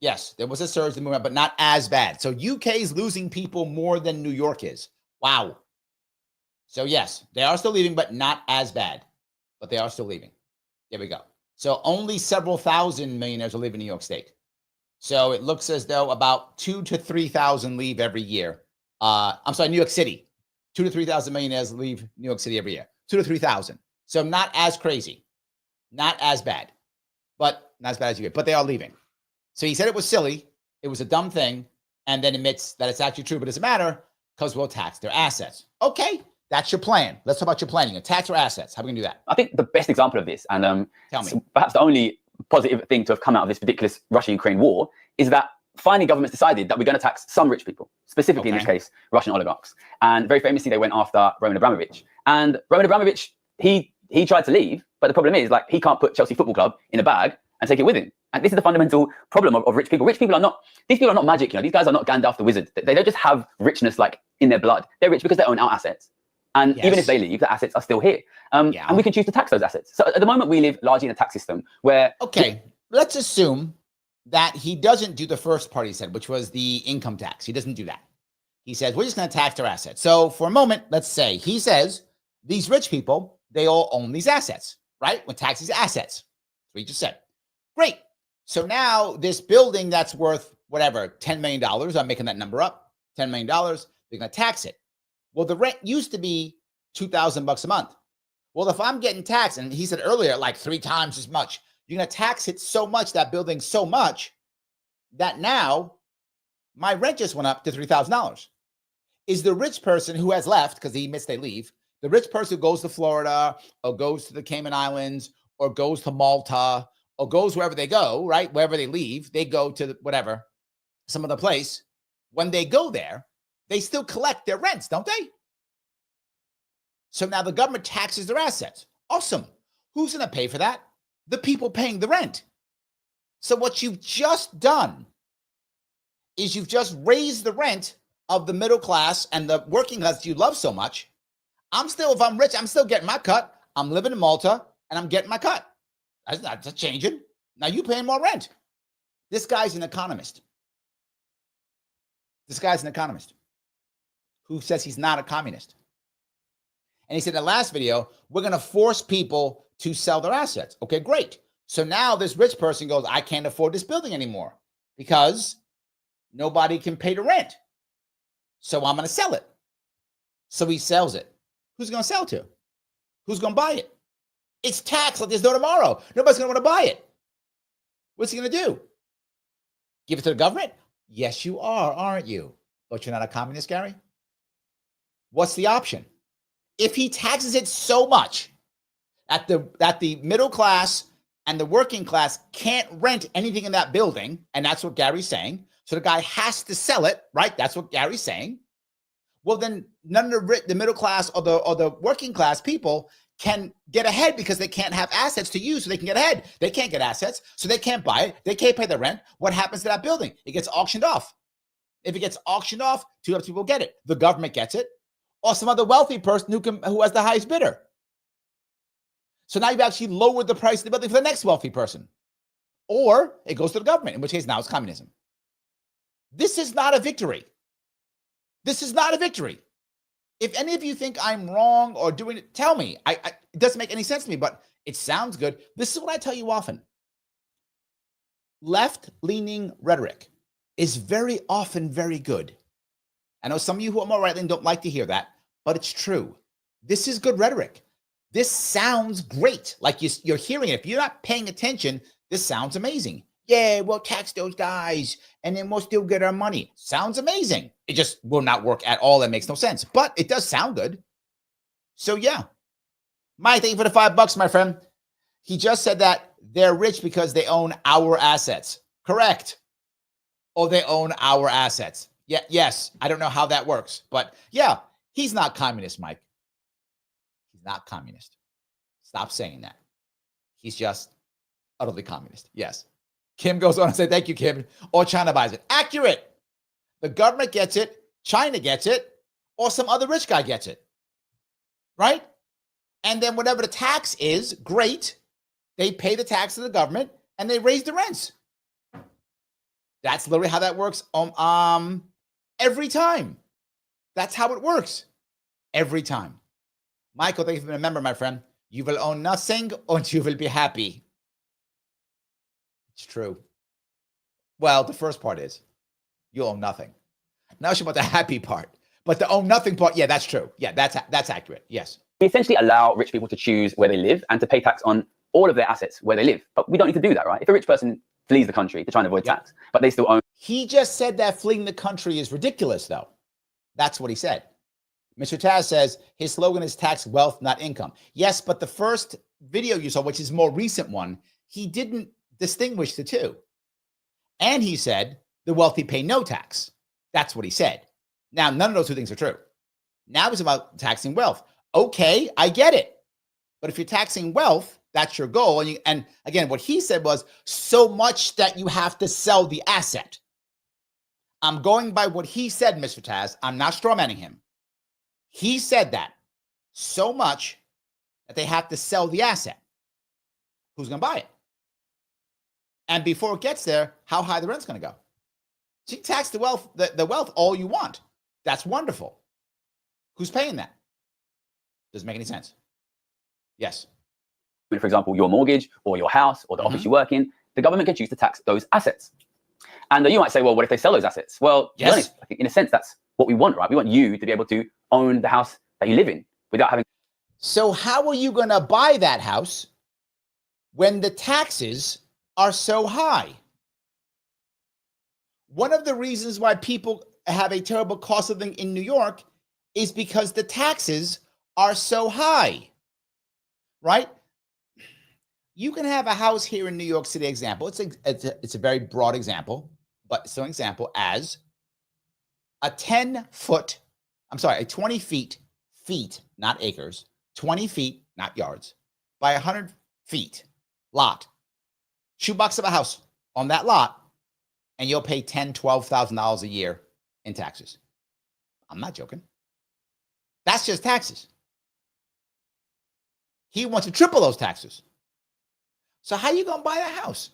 Yes, there was a surge in movement, but not as bad. So UK is losing people more than New York is. Wow. So yes, they are still leaving, but not as bad. But they are still leaving. There we go. So only several thousand millionaires will live in New York State. So it looks as though about 2,000 to 3,000 leave every year. I'm sorry, New York City. 2,000 to 3,000 millionaires leave New York City every year. 2,000 to 3,000. So not as crazy. Not as bad. But not as bad as you get. But they are leaving. So he said it was silly. It was a dumb thing. And then admits that it's actually true, but it doesn't matter because we'll tax their assets. Okay. That's your plan. Let's talk about your planning. Tax or assets. How are we going to do that? I think the best example of this, and tell me, perhaps the only positive thing to have come out of this ridiculous Russia-Ukraine war, is that finally governments decided that we're going to tax some rich people, specifically in this case, Russian oligarchs. And very famously, they went after Roman Abramovich. And Roman Abramovich, he tried to leave, but the problem is, like, he can't put Chelsea Football Club in a bag and take it with him. And this is the fundamental problem of rich people. Rich people are not, these people are not magic, you know. These guys are not Gandalf the wizard. They don't just have richness like in their blood. They're rich because they own our assets. And even if they leave, the assets are still here. And we can choose to tax those assets. So at the moment, we live largely in a tax system where... Okay, let's assume that he doesn't do the first part he said, which was the income tax. He doesn't do that. He says, we're just going to tax their assets. So for a moment, let's say he says, these rich people, they all own these assets, right? We'll tax these assets. That's what he just said. Great. So now this building that's worth whatever, $10 million, I'm making that number up, $10 million, they're going to tax it. Well, the rent used to be $2,000 a month. Well, if I'm getting taxed, and he said earlier, like 3 times as much, you're going to tax it so much, that building so much, that now my rent just went up to $3,000. Is the rich person who has left, because he missed they leave, the rich person who goes to Florida or goes to the Cayman Islands or goes to Malta or goes wherever they go, right? Wherever they leave, they go to whatever, some other place. When they go there, they still collect their rents, don't they? So now the government taxes their assets. Awesome. Who's going to pay for that? The people paying the rent. So what you've just done is you've just raised the rent of the middle class and the working class you love so much. If I'm rich, I'm still getting my cut. I'm living in Malta and I'm getting my cut. That's not changing. Now you paying more rent. This guy's an economist. Who says he's not a communist. And he said in the last video, we're going to force people to sell their assets. Okay, great. So now this rich person goes, I can't afford this building anymore because nobody can pay the rent. So I'm going to sell it. So he sells it. Who's going to sell to? Who's going to buy it? It's taxed like there's no tomorrow. Nobody's going to want to buy it. What's he going to do? Give it to the government? Yes, you are, aren't you? But you're not a communist, Gary? What's the option? If he taxes it so much that the middle class and the working class can't rent anything in that building, and that's what Gary's saying, so the guy has to sell it, right? That's what Gary's saying. Well, then none of the middle class or the working class people can get ahead because they can't have assets to use so they can get ahead. They can't get assets, so they can't buy it. They can't pay the rent. What happens to that building? It gets auctioned off. If it gets auctioned off, 2 other people get it. The government gets it, or some other wealthy person who has the highest bidder. So now you've actually lowered the price of the building for the next wealthy person. Or it goes to the government, in which case now it's communism. This is not a victory. This is not a victory. If any of you think I'm wrong or doing it, tell me. It doesn't make any sense to me, but it sounds good. This is what I tell you often. Left-leaning rhetoric is very often very good. I know some of you who are more right-leaning don't like to hear that, but it's true. This is good rhetoric. This sounds great. Like you're hearing it. If you're not paying attention, this sounds amazing. Yeah, we'll tax those guys and then we'll still get our money. Sounds amazing. It just will not work at all. That makes no sense, but it does sound good. So yeah. Mike, thank you for the $5, my friend. He just said that they're rich because they own our assets. Correct. Or they own our assets. Yeah, yes. I don't know how that works, but yeah, he's not communist, Mike. He's not communist. Stop saying that. He's just utterly communist. Yes. Kim goes on and said, thank you, Kim. Or China buys it. Accurate. The government gets it. China gets it. Or some other rich guy gets it. Right? And then whatever the tax is, great. They pay the tax to the government and they raise the rents. That's literally how that works every time. That's how it works. Every time. Michael, thank you for being a member, my friend. You will own nothing and you will be happy. It's true. Well, the first part is you own nothing. Now it's about the happy part. But the own nothing part, yeah, that's true. Yeah, that's accurate. Yes. We essentially allow rich people to choose where they live and to pay tax on all of their assets where they live. But we don't need to do that, right? If a rich person flees the country to try and avoid tax, but they still own. He just said that fleeing the country is ridiculous, though. That's what he said. Mr. Taz says his slogan is tax wealth, not income. Yes, but the first video you saw, which is a more recent one, he didn't distinguish the two. And he said the wealthy pay no tax. That's what he said. Now, none of those two things are true. Now it's about taxing wealth. Okay, I get it. But if you're taxing wealth, that's your goal. And again, what he said was so much that you have to sell the asset. I'm going by what he said, Mr. Taz. I'm not strawmanning him. He said that so much that they have to sell the asset. Who's going to buy it? And before it gets there, how high the rent's going to go. So you tax the wealth all you want. That's wonderful. Who's paying that? Doesn't make any sense. Yes. For example, your mortgage or your house or the office you work in, the government can choose to tax those assets. And you might say, well, what if they sell those assets? Well, to be honest, I think in a sense, that's what we want, right? We want you to be able to own the house that you live in without having. So how are you going to buy that house when the taxes are so high? One of the reasons why people have a terrible cost of living in New York is because the taxes are so high, right? You can have a house here in New York City, example. It's a very broad example, but it's an example as a 20 feet, not acres, 20 feet, not yards, by 100 feet lot. $2 of a house on that lot, and you'll pay $10,000, $12,000 a year in taxes. I'm not joking. That's just taxes. He wants to triple those taxes. So how are you going to buy that house?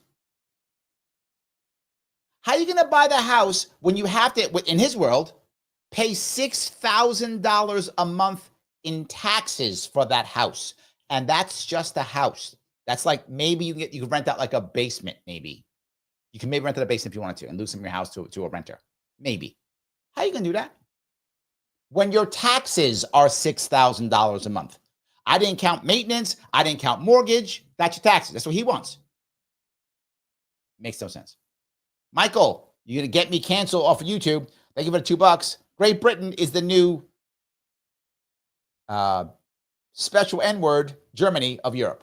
How are you going to buy the house when you have to, in his world, pay $6,000 a month in taxes for that house? And that's just a house. That's like maybe you can rent out like a basement, maybe. You can maybe rent out a basement if you wanted to and lose some of your house to a renter. Maybe. How are you going to do that? When your taxes are $6,000 a month. I didn't count maintenance. I didn't count mortgage. That's your taxes. That's what he wants. Makes no sense. Michael, you're going to get me canceled off of YouTube. Thank you for the $2. Great Britain is the new special N-word Germany of Europe.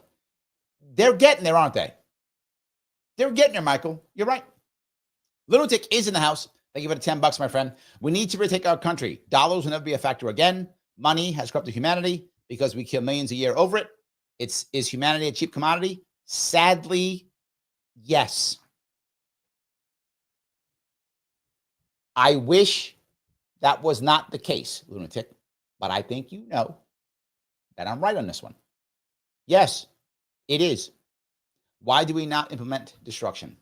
They're getting there, aren't they? They're getting there, Michael. You're right. Lunatic is in the house. Thank you for the $10, my friend. We need to retake our country. Dollars will never be a factor again. Money has corrupted humanity because we kill millions a year over it. Is humanity a cheap commodity? Sadly, yes. I wish that was not the case, Lunatic, but I think you know that I'm right on this one. Yes, it is. Why do we not implement destruction?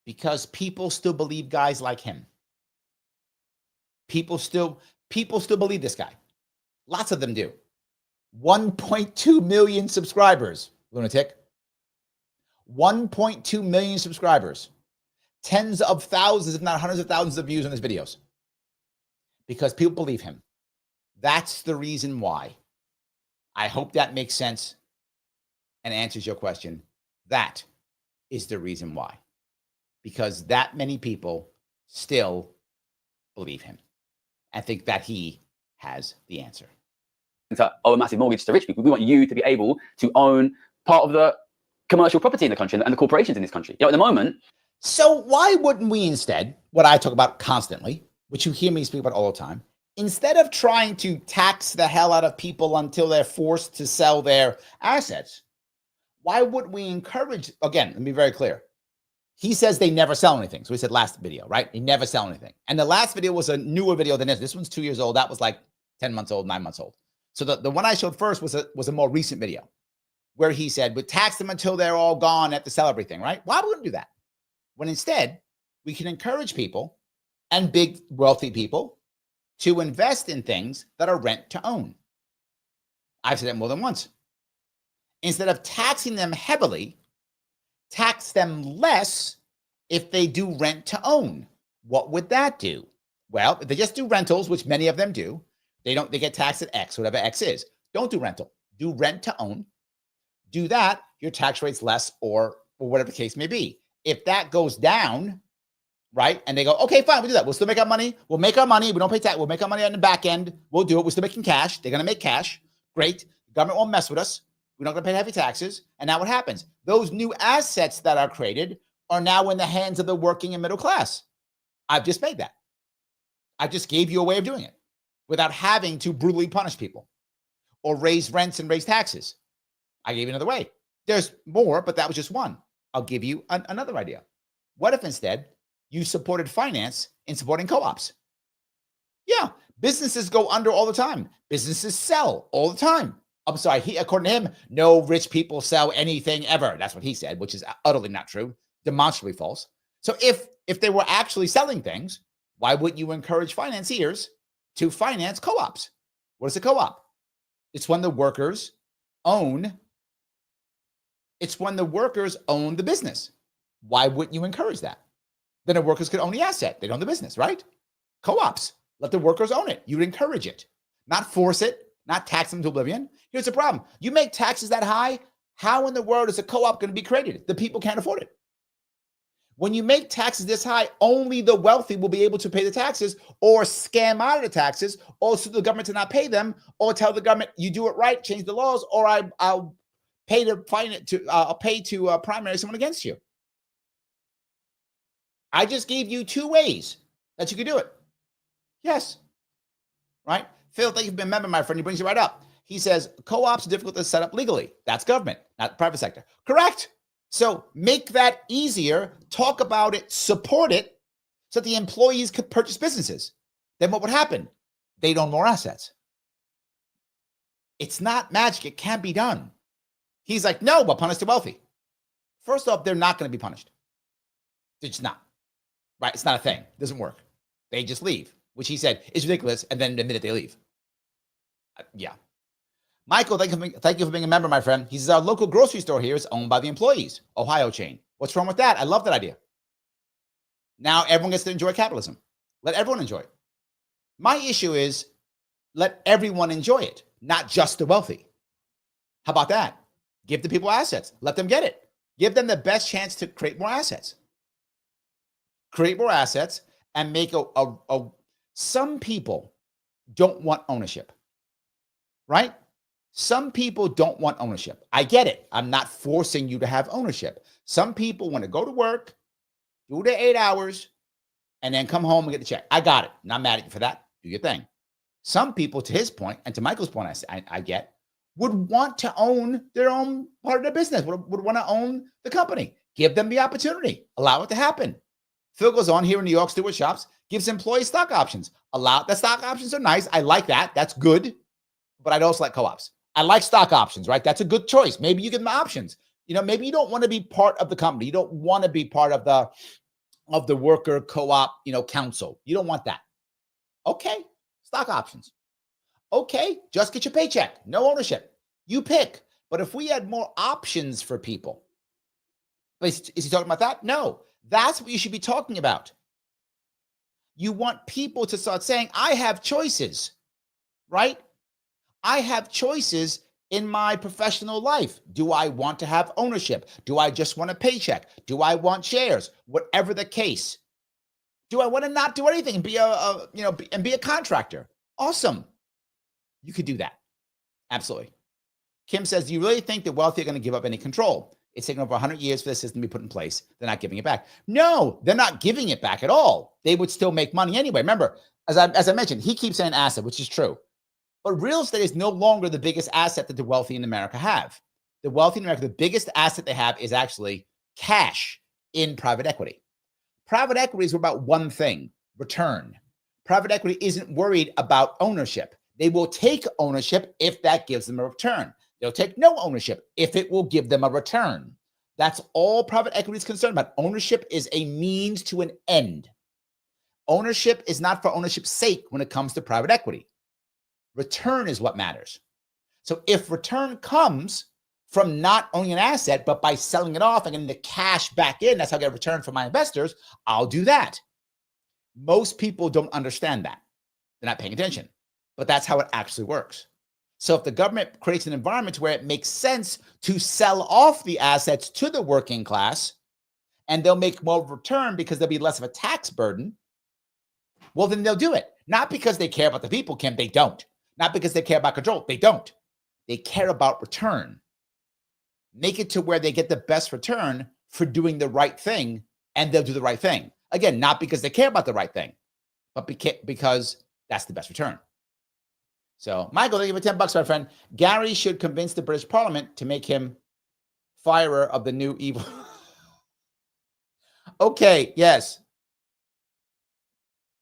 Because people still believe guys like him. People still believe this guy. Lots of them do. 1.2 million subscribers, Lunatic. 1.2 million subscribers. tens of thousands, if not hundreds of thousands of views on his videos? Because people believe him. That's the reason why. I hope that makes sense and answers your question. That is the reason why. Because that many people still believe him and think that he has the answer. To owe a massive mortgage to rich people. We want you to be able to own part of the commercial property in the country and the corporations in this country. At the moment. So why wouldn't we instead, what I talk about constantly, which you hear me speak about all the time, instead of trying to tax the hell out of people until they're forced to sell their assets, why would we encourage, again, let me be very clear. He says they never sell anything. So he said last video, right? They never sell anything. And the last video was a newer video than this. This one's 2 years old. That was like 10 months old, 9 months old. So the one I showed first was a more recent video where he said, but tax them until they're all gone, have to sell everything, right? Why wouldn't we do that? When instead, we can encourage people and big wealthy people to invest in things that are rent to own. I've said that more than once. Instead of taxing them heavily, tax them less if they do rent to own. What would that do? Well, if they just do rentals, which many of them do, they get taxed at X, whatever X is. Don't do rental. Do rent to own. Do that, your tax rate's less or whatever the case may be. If that goes down, right, and they go, okay, fine, we'll do that. We'll still make our money. We'll make our money. We don't pay tax. We'll make our money on the back end. We'll do it. We're still making cash. They're going to make cash. Great. The government won't mess with us. We're not going to pay heavy taxes. And now what happens? Those new assets that are created are now in the hands of the working and middle class. I've just made that. I just gave you a way of doing it without having to brutally punish people or raise rents and raise taxes. I gave you another way. There's more, but that was just one. I'll give you another idea. What if instead you supported finance in supporting co-ops? Yeah, businesses go under all the time. Businesses sell all the time. I'm sorry, according to him, no rich people sell anything ever. That's what he said, which is utterly not true, demonstrably false. So if they were actually selling things, why wouldn't you encourage financiers to finance co-ops? What is a co-op? It's when the workers own. It's when the workers own the business. Why wouldn't you encourage that? Then the workers could own the asset. They own the business, right? Co-ops, let the workers own it. You'd encourage it, not force it, not tax them to oblivion. Here's the problem. You make taxes that high, how in the world is a co-op going to be created? The people can't afford it. When you make taxes this high, only the wealthy will be able to pay the taxes or scam out of the taxes or sue the government to not pay them or tell the government, you do it right, change the laws, or I'll pay to primary someone against you. I just gave you 2 ways that you could do it. Yes. Right? Phil, thank you for being a member, my friend. He brings you right up. He says, co-ops are difficult to set up legally. That's government, not the private sector. Correct. So make that easier. Talk about it. Support it so that the employees could purchase businesses. Then what would happen? They'd own more assets. It's not magic. It can't be done. He's like, no, but punish the wealthy. First off, they're not going to be punished. They're just not. Right? It's not a thing. It doesn't work. They just leave, which he said is ridiculous, and then admit it, they leave. Yeah. Michael, thank you for being a member, my friend. He says, our local grocery store here is owned by the employees. Ohio chain. What's wrong with that? I love that idea. Now everyone gets to enjoy capitalism. Let everyone enjoy it. My issue is let everyone enjoy it, not just the wealthy. How about that? Give the people assets. Let them get it. Give them the best chance to create more assets. Create more assets and make some people don't want ownership, right? Some people don't want ownership. I get it. I'm not forcing you to have ownership. Some people want to go to work, do their 8 hours, and then come home and get the check. I got it. Not mad at you for that. Do your thing. Some people, to his point, and to Michael's point, I get, would want to own their own part of their business, would want to own the company. Give them the opportunity. Allow it to happen. Phil goes on here in New York, Stewart Shops, gives employees stock options. The stock options are nice. I like that. That's good. But I'd also like co-ops. I like stock options, right? That's a good choice. Maybe you give them options. Maybe you don't want to be part of the company. You don't want to be part of the worker co-op, council. You don't want that. Okay. Stock options. Okay. Just get your paycheck. No ownership. You pick. But if we had more options for people, is he talking about that? No. That's what you should be talking about. You want people to start saying, I have choices, right? I have choices in my professional life. Do I want to have ownership? Do I just want a paycheck? Do I want shares? Whatever the case. Do I want to not do anything and be a contractor? Awesome. You could do that. Absolutely. Kim says, do you really think the wealthy are going to give up any control? It's taken over 100 years for the system to be put in place. They're not giving it back. No, they're not giving it back at all. They would still make money anyway. Remember, as I mentioned, he keeps saying asset, which is true. But real estate is no longer the biggest asset that the wealthy in America have. The wealthy in America, the biggest asset they have is actually cash in private equity. Private equity is about one thing, return. Private equity isn't worried about ownership. They will take ownership if that gives them a return. They'll take no ownership if it will give them a return. That's all private equity is concerned about. Ownership is a means to an end. Ownership is not for ownership's sake when it comes to private equity. Return is what matters. So if return comes from not owning an asset, but by selling it off and getting the cash back in, that's how I get a return from my investors, I'll do that. Most people don't understand that. They're not paying attention, but that's how it actually works. So if the government creates an environment where it makes sense to sell off the assets to the working class, and they'll make more of a return because there'll be less of a tax burden, well, then they'll do it. Not because they care about the people, Kim, they don't. Not because they care about control, they don't. They care about return. Make it to where they get the best return for doing the right thing, and they'll do the right thing. Again, not because they care about the right thing, but because that's the best return. So, Michael, thank you for $10, my friend. Gary should convince the British Parliament to make him firer of the new evil. Okay, yes.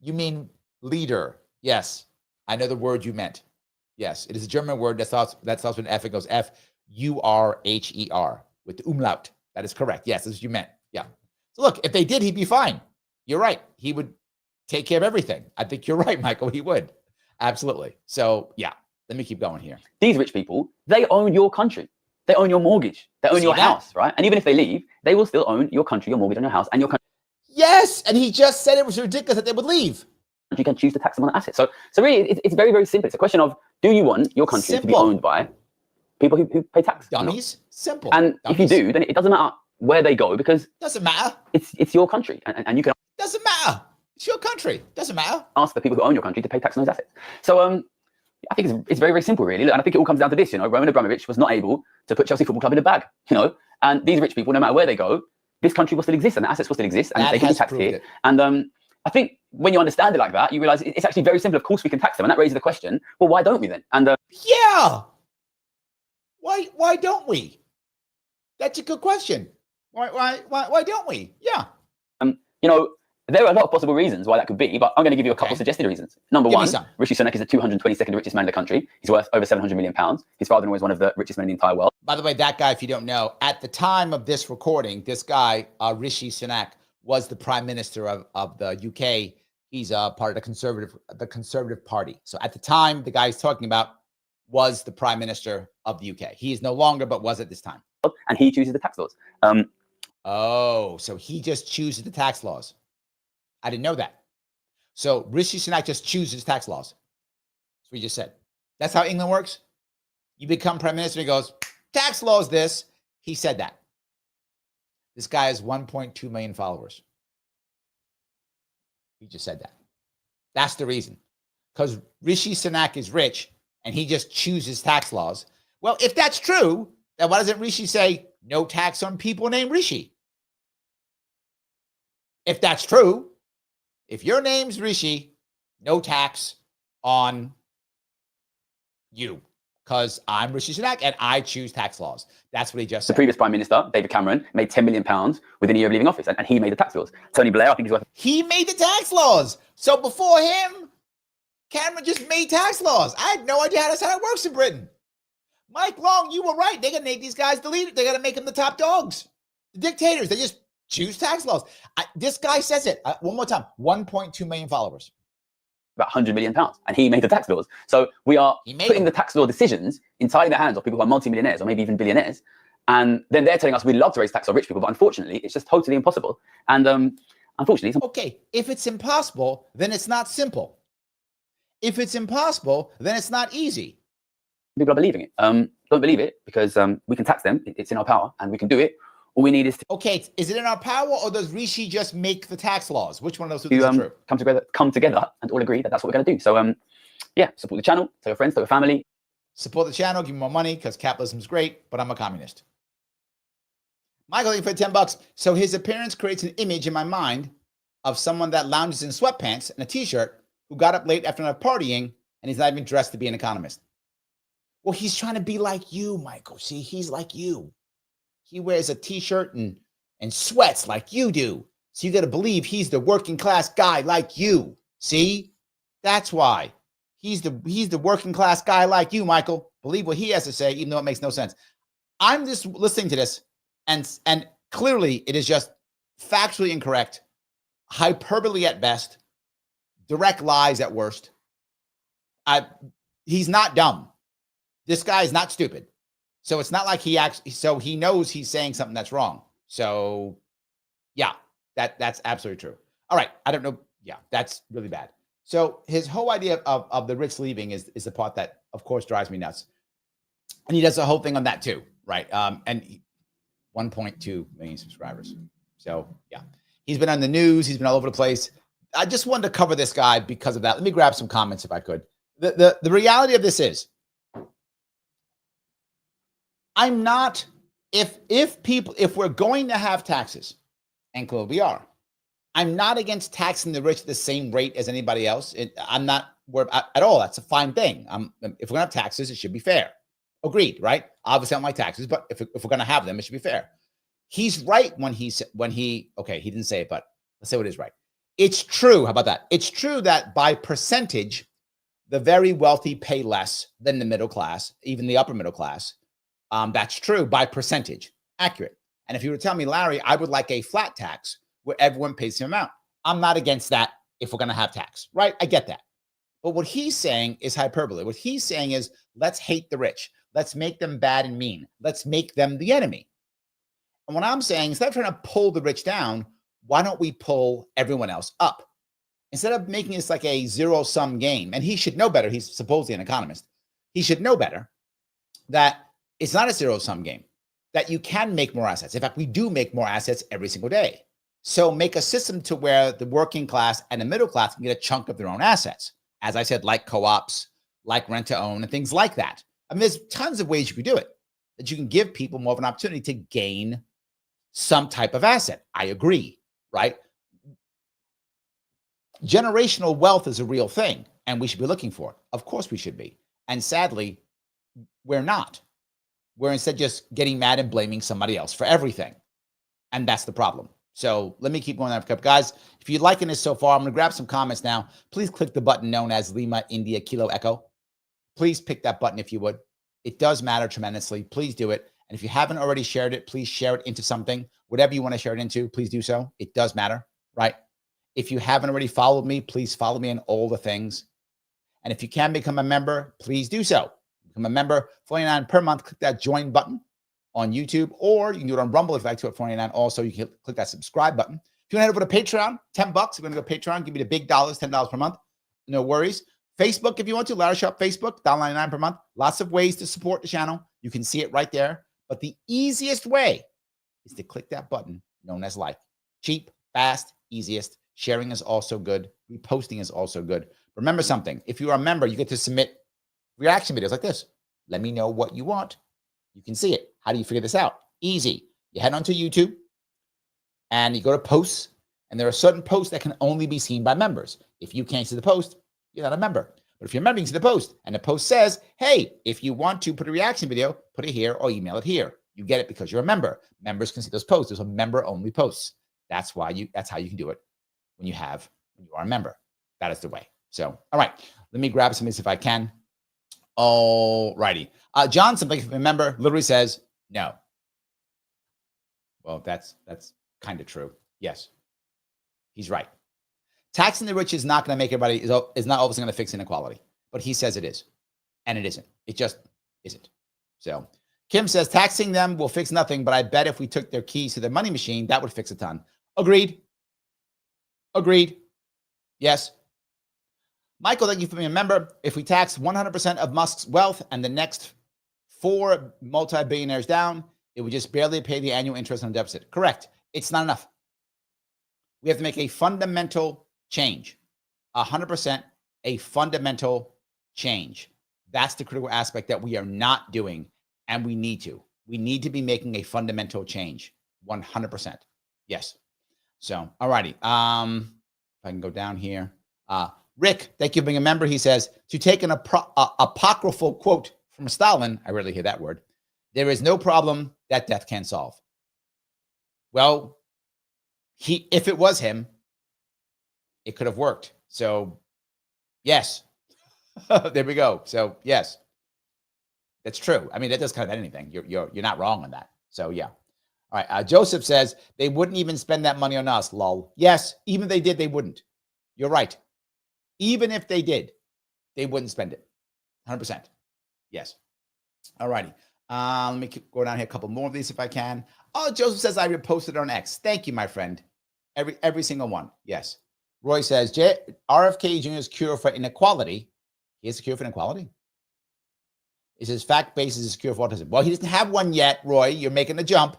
You mean leader. Yes. I know the word you meant. Yes, it is a German word that starts with an F. It goes F-U-R-H-E-R with the umlaut. That is correct. Yes, that's what you meant. Yeah. So look, if they did, he'd be fine. You're right. He would take care of everything. I think you're right, Michael. He would. Absolutely. So yeah, let me keep going here. These rich people, they own your country. They own your mortgage. They own your house, right? And even if they leave, they will still own your country, your mortgage on your house, and your country. Yes, and he just said it was ridiculous that they would leave. You can choose to tax them on the assets. So really, it's very, very simple. It's a question of, do you want your country to be owned by people who pay tax? Dummies. Simple. And Dummies. If you do, then it doesn't matter where they go, because doesn't matter. It's your country, and you can. Doesn't matter. It's your country. Doesn't matter. Ask the people who own your country to pay tax on those assets. So I think it's very, very simple, really. And I think it all comes down to this. Roman Abramovich was not able to put Chelsea Football Club in a bag. And these rich people, no matter where they go, this country will still exist, and the assets will still exist, and they can be taxed here. And I think when you understand it like that, you realize it's actually very simple. Of course, we can tax them, and that raises the question: well, why don't we then? And yeah, why don't we? That's a good question. Why don't we? Yeah. There are a lot of possible reasons why that could be, but I'm going to give you a couple of suggested reasons. Number one, Rishi Sunak is the 222nd richest man in the country. He's worth over 700 million pounds. His father-in-law is one of the richest men in the entire world. By the way, that guy, if you don't know, at the time of this recording, this guy, Rishi Sunak, was the prime minister of the UK. He's part of the Conservative Party. So at the time, the guy he's talking about was the prime minister of the UK. He is no longer, but was at this time. And he chooses the tax laws. So he just chooses the tax laws. I didn't know that. So Rishi Sunak just chooses tax laws. That's what you just said. That's how England works. You become prime minister, he goes, tax laws this. He said that. This guy has 1.2 million followers. He just said that. That's the reason. Because Rishi Sunak is rich and he just chooses tax laws. Well, if that's true, then why doesn't Rishi say no tax on people named Rishi? If that's true, if your name's Rishi, no tax on you, because I'm Rishi Sunak and I choose tax laws. That's what he just said. The previous Prime Minister, David Cameron, made £10 million within a year of leaving office, and he made the tax laws. Tony Blair, I think he's worth... He made the tax laws. So before him, Cameron just made tax laws. I had no idea how that's how it works in Britain. Mike Long, you were right. They're going to make these guys the leader. They're going to make them the top dogs. The dictators, they just choose tax laws. This guy says it. One more time. 1.2 million followers. About £100 million. And he made the tax laws. So we are putting the tax law decisions entirely in the hands of people who are multi-millionaires or maybe even billionaires. And then they're telling us we love to raise tax on rich people, but unfortunately, it's just totally impossible. And unfortunately, okay, if it's impossible, then it's not simple. If it's impossible, then it's not easy. People are believing it. Don't believe it because we can tax them. It's in our power and we can do it. All we need is to... Okay, is it in our power or does Rishi just make the tax laws? Which one of those two is true? Come together and all agree that that's what we're going to do. So yeah, support the channel, tell your friends, tell your family. Support the channel, give me more money because capitalism is great, but I'm a communist. Michael, thank you for 10 bucks. So his appearance creates an image in my mind of someone that lounges in sweatpants and a t-shirt who got up late after enough partying and he's not even dressed to be an economist. Well, he's trying to be like you, Michael. See, he's like you. He wears a t-shirt and sweats like you do. So you got to believe he's the working class guy like you. See, that's why he's the working class guy like you, Michael. Believe what he has to say, even though it makes no sense. I'm just listening to this, and clearly it is just factually incorrect, hyperbole at best, direct lies at worst. He's not dumb. This guy is not stupid. So it's not like he knows he's saying something that's wrong. So yeah, that's absolutely true. All right. I don't know. Yeah, that's really bad. So his whole idea of the rich leaving is the part that, of course, drives me nuts. And he does the whole thing on that too, right? And 1.2 million subscribers. So yeah, he's been on the news. He's been all over the place. I just wanted to cover this guy because of that. Let me grab some comments if I could. The reality of this is, I'm not, if we're going to have taxes, and clearly we are, I'm not against taxing the rich at the same rate as anybody else. I'm not at all. That's a fine thing. If we're going to have taxes, it should be fair. Agreed, right? Obviously, I don't like taxes, but if we're going to have them, it should be fair. He's right okay, he didn't say it, but let's say what is right. It's true. How about that? It's true that by percentage, the very wealthy pay less than the middle class, even the upper middle class. That's true by percentage, accurate. And if you were to tell me, Larry, I would like a flat tax where everyone pays the same amount, I'm not against that if we're going to have tax, right? I get that. But what he's saying is hyperbole. What he's saying is, let's hate the rich. Let's make them bad and mean. Let's make them the enemy. And what I'm saying, instead of trying to pull the rich down, why don't we pull everyone else up? Instead of making this like a zero-sum game, and he should know better. He's supposedly an economist. He should know better that it's not a zero-sum game, that you can make more assets. In fact, we do make more assets every single day. So make a system to where the working class and the middle class can get a chunk of their own assets. As I said, like co-ops, like rent to own, and things like that. I mean, there's tons of ways you can do it, that you can give people more of an opportunity to gain some type of asset. I agree, right? Generational wealth is a real thing, and we should be looking for it. Of course we should be. And sadly, we're not. We're instead just getting mad and blaming somebody else for everything. And that's the problem. So let me keep going on. Guys, if you're liking this so far, I'm going to grab some comments now. Please click the button known as Lima India Kilo Echo. Please pick that button if you would. It does matter tremendously. Please do it. And if you haven't already shared it, please share it into something. Whatever you want to share it into, please do so. It does matter, right? If you haven't already followed me, please follow me on all the things. And if you can become a member, please do so. Become a member, $49 per month. Click that join button on YouTube, or you can do it on Rumble if you'd like to at $49. Also, you can click that subscribe button. If you want to head over to Patreon, 10 bucks. If you want to go Patreon, give me the big dollars, $10 per month. No worries. Facebook, if you want to, Larry Sharpe Facebook, $1.99 per month. Lots of ways to support the channel. You can see it right there. But the easiest way is to click that button known as like. Cheap, fast, easiest. Sharing is also good. Reposting is also good. Remember something. If you are a member, you get to submit reaction videos like this. Let me know what you want. You can see it. How do you figure this out? Easy. You head onto YouTube and you go to posts, and there are certain posts that can only be seen by members. If you can't see the post, you're not a member. But if you're a member, you can see the post, and the post says, hey, if you want to put a reaction video, put it here or email it here. You get it because you're a member. Members can see those posts. Those are member-only posts. That's how you can do it when you are a member. That is the way. So, all right, let me grab some of this if I can. All righty. Johnson, if you remember, literally says no. Well, that's kind of true. Yes, he's right. Taxing the rich is not going to make everybody, is not always going to fix inequality, but he says it is, and it isn't. It just isn't. So Kim says, taxing them will fix nothing, but I bet if we took their keys to their money machine, that would fix a ton. Agreed. Agreed. Yes. Michael, thank you for being a member. If we tax 100% of Musk's wealth and the next 4 multi-billionaires down, it would just barely pay the annual interest on the deficit. Correct. It's not enough. We have to make a fundamental change. 100% a fundamental change. That's the critical aspect that we are not doing, and we need to. We need to be making a fundamental change. 100%. Yes. So, all righty. If I can go down here. Rick, thank you for being a member. He says, to take an apocryphal quote from Stalin, I rarely hear that word, there is no problem that death can't solve. Well, if it was him, it could have worked. So, yes. There we go. So, yes. That's true. I mean, that does kind of anything. You're not wrong on that. So, yeah. All right. Joseph says, they wouldn't even spend that money on us, lol. Yes, even if they did, they wouldn't. You're right. Even if they did, they wouldn't spend it. 100%. Yes. All righty. Let me go down here a couple more of these if I can. Oh, Joseph says I reposted on X. Thank you, my friend. Every single one. Yes. Roy says, RFK Jr.'s cure for inequality. He has a cure for inequality. It says fact-based is his cure for autism. Well, he doesn't have one yet, Roy. You're making a jump.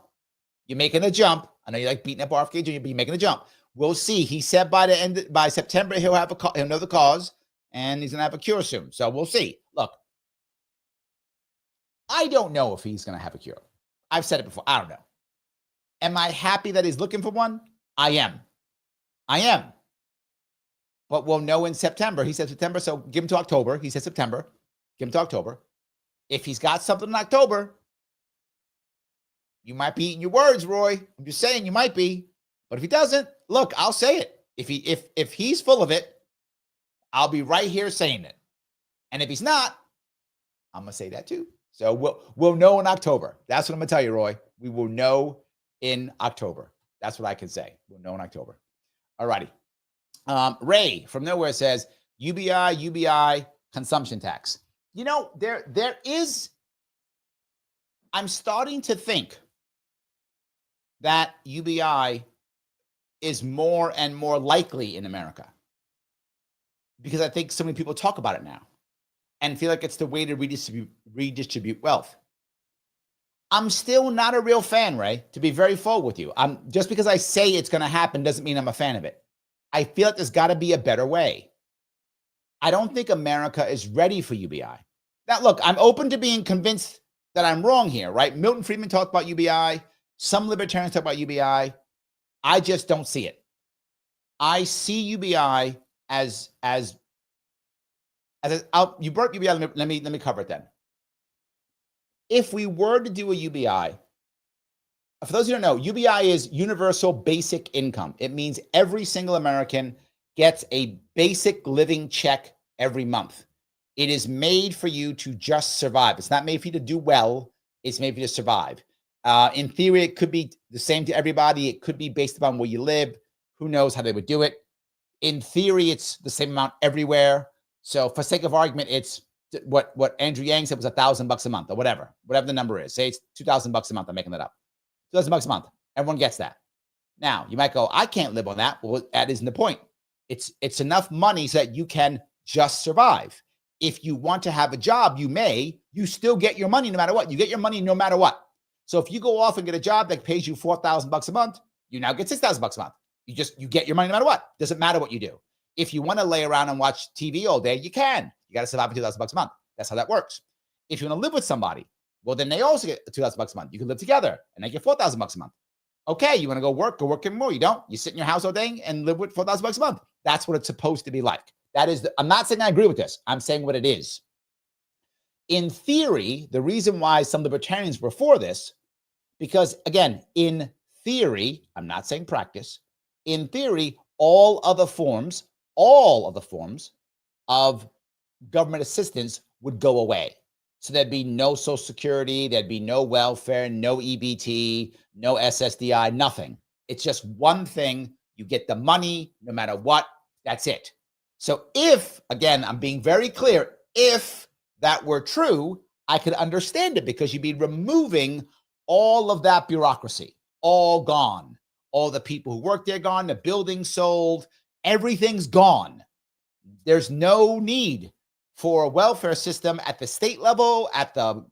You're making a jump. I know you like beating up RFK Jr., but you're making a jump. We'll see. He said by September he'll know the cause, and he's gonna have a cure soon. So we'll see. Look, I don't know if he's gonna have a cure. I've said it before. I don't know. Am I happy that he's looking for one? I am. But we'll know in September. He said September, so give him to October. He said September. Give him to October. If he's got something in October, you might be eating your words, Roy. I'm just saying you might be. But if he doesn't, look, I'll say it. If he's full of it, I'll be right here saying it. And if he's not, I'm gonna say that too. So we'll know in October. That's what I'm gonna tell you, Roy. We will know in October. That's what I can say. We'll know in October. All righty. Ray from nowhere says UBI consumption tax. You know, there is. I'm starting to think that UBI is more and more likely in America because I think so many people talk about it now and feel like it's the way to redistribute wealth. I'm still not a real fan, Ray, to be very full with you. Just because I say it's going to happen doesn't mean I'm a fan of it. I feel like there's got to be a better way. I don't think America is ready for UBI. Now, look, I'm open to being convinced that I'm wrong here, right? Milton Friedman talked about UBI. Some libertarians talk about UBI. I just don't see it. I see UBI as you brought up UBI. Let me cover it then. If we were to do a UBI, for those who don't know, UBI is universal basic income. It means every single American gets a basic living check every month. It is made for you to just survive. It's not made for you to do well. It's made for you to survive. In theory, it could be the same to everybody. It could be based upon where you live. Who knows how they would do it? In theory, it's the same amount everywhere. So for sake of argument, it's what Andrew Yang said was $1,000 a month or whatever the number is. Say it's $2,000 a month. I'm making that up. $2,000 a month. Everyone gets that. Now, you might go, I can't live on that. Well, that isn't the point. It's enough money so that you can just survive. If you want to have a job, you still get your money no matter what. You get your money no matter what. So if you go off and get a job that pays you $4,000 a month, you now get $6,000 a month. You get your money no matter what. Doesn't matter what you do. If you want to lay around and watch TV all day, you can. You got to survive on $2,000 a month. That's how that works. If you want to live with somebody, well, then they also get $2,000 a month. You can live together and they get $4,000 a month. Okay, you want to go work even more. You don't. You sit in your house all day and live with $4,000 a month. That's what it's supposed to be like. I'm not saying I agree with this. I'm saying what it is. In theory, the reason why some libertarians were for this, because again, in theory, I'm not saying practice, in theory, all other forms of government assistance would go away. So there'd be no Social Security, there'd be no welfare, no EBT, no SSDI, nothing. It's just one thing. You get the money no matter what. That's it. So if, again, I'm being very clear, if that were true, I could understand it because you'd be removing all of that bureaucracy, all gone. All the people who work there gone, the building sold, everything's gone. There's no need for a welfare system at the state level, at the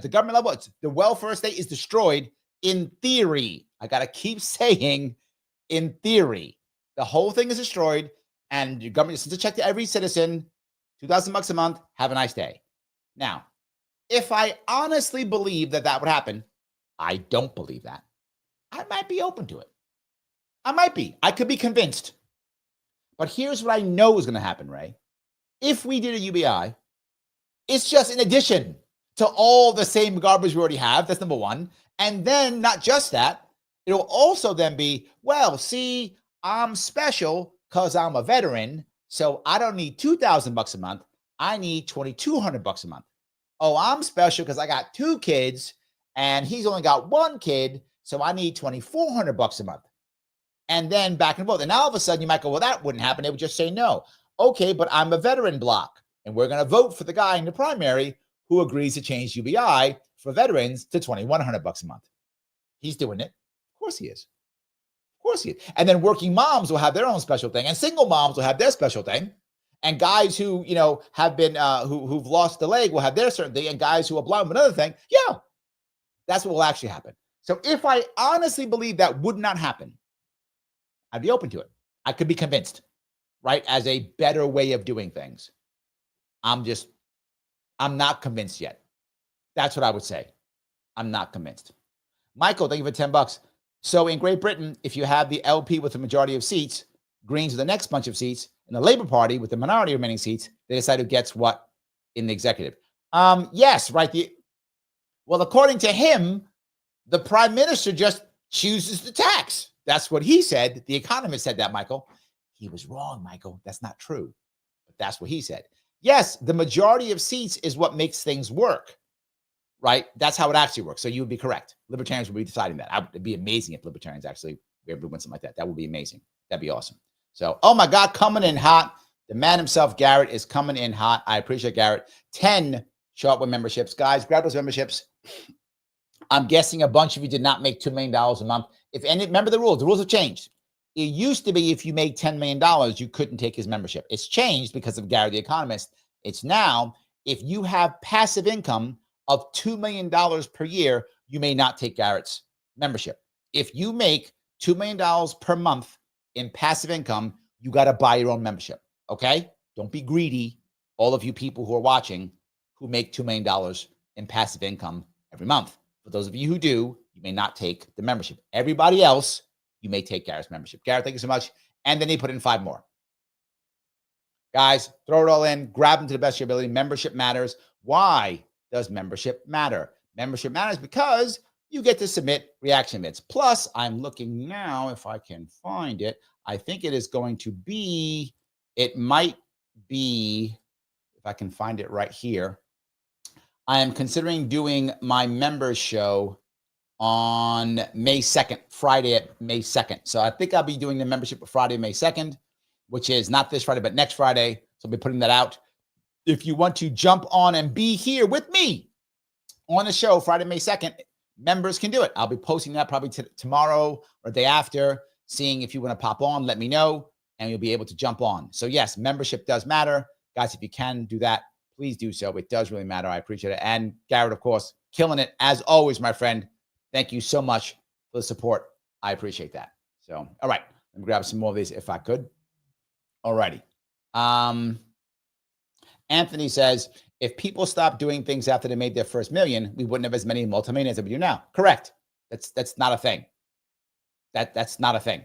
government level. The welfare state is destroyed in theory. I got to keep saying in theory. The whole thing is destroyed, and the government sends a check to every citizen, $2,000 a month, have a nice day. Now, if I honestly believe that would happen, I don't believe that. I might be open to it. I might be. I could be convinced. But here's what I know is going to happen, Ray. If we did a UBI, it's just in addition to all the same garbage we already have. That's number one. And then not just that, it'll also then be, well, see, I'm special because I'm a veteran. So I don't need $2,000 a month. I need $2,200 a month. Oh, I'm special because I got 2 kids and he's only got 1 kid. So I need $2,400 a month. And then back and forth. And now all of a sudden you might go, well, that wouldn't happen. They would just say no. Okay, but I'm a veteran block. And we're going to vote for the guy in the primary who agrees to change UBI for veterans to $2,100 a month. He's doing it. Of course he is. Of course he is. And then working moms will have their own special thing. And single moms will have their special thing. And guys who, have been, who've lost the leg will have their certain thing. And guys who are blind with another thing. Yeah, that's what will actually happen. So if I honestly believe that would not happen, I'd be open to it. I could be convinced, right? As a better way of doing things. I'm not convinced yet. That's what I would say. I'm not convinced. Michael, thank you for $10. So in Great Britain, if you have the LP with the majority of seats, Greens with the next bunch of seats, and the Labour Party with the minority of remaining seats, they decide who gets what in the executive. Yes, right. Well, according to him, the prime minister just chooses the tax. That's what he said. The Economist said that, Michael. He was wrong, Michael. That's not true. But that's what he said. Yes, the majority of seats is what makes things work, right? That's how it actually works. So you would be correct. Libertarians would be deciding that. It'd be amazing if libertarians actually were able to win something like that. That would be amazing. That'd be awesome. So, oh my God, coming in hot. The man himself, Garrett, is coming in hot. I appreciate Garrett. 10 Sharpe memberships. Guys, grab those memberships. I'm guessing a bunch of you did not make $2 million a month. If any, remember the rules. The rules have changed. It used to be if you made $10 million, you couldn't take his membership. It's changed because of Gary the Economist. It's now, if you have passive income of $2 million per year, you may not take Garrett's membership. If you make $2 million per month in passive income, you got to buy your own membership. Okay? Don't be greedy. All of you people who are watching who make $2 million in passive income every month. For those of you who do, you may not take the membership. Everybody else, you may take Garrett's membership. Garrett, thank you so much. And then he put in 5 more. Guys, throw it all in. Grab them to the best of your ability. Membership matters. Why does membership matter? Membership matters because you get to submit reaction bits. Plus, I'm looking now if I can find it. I think it is going to be, it might be, if I can find it right here. I am considering doing my members show on May 2nd, Friday at May 2nd. So I think I'll be doing the membership Friday, May 2nd, which is not this Friday, but next Friday. So I'll be putting that out. If you want to jump on and be here with me on the show Friday, May 2nd, members can do it. I'll be posting that probably tomorrow or the day after, seeing if you want to pop on, let me know, and you'll be able to jump on. So yes, membership does matter. Guys, if you can do that, please do so. It does really matter. I appreciate it. And Garrett, of course, killing it as always, my friend. Thank you so much for the support. I appreciate that. So, all right, let me grab some more of these if I could. All righty. Anthony says, if people stopped doing things after they made their first million, we wouldn't have as many multimillionaires as we do now. Correct. That's not a thing. That's not a thing.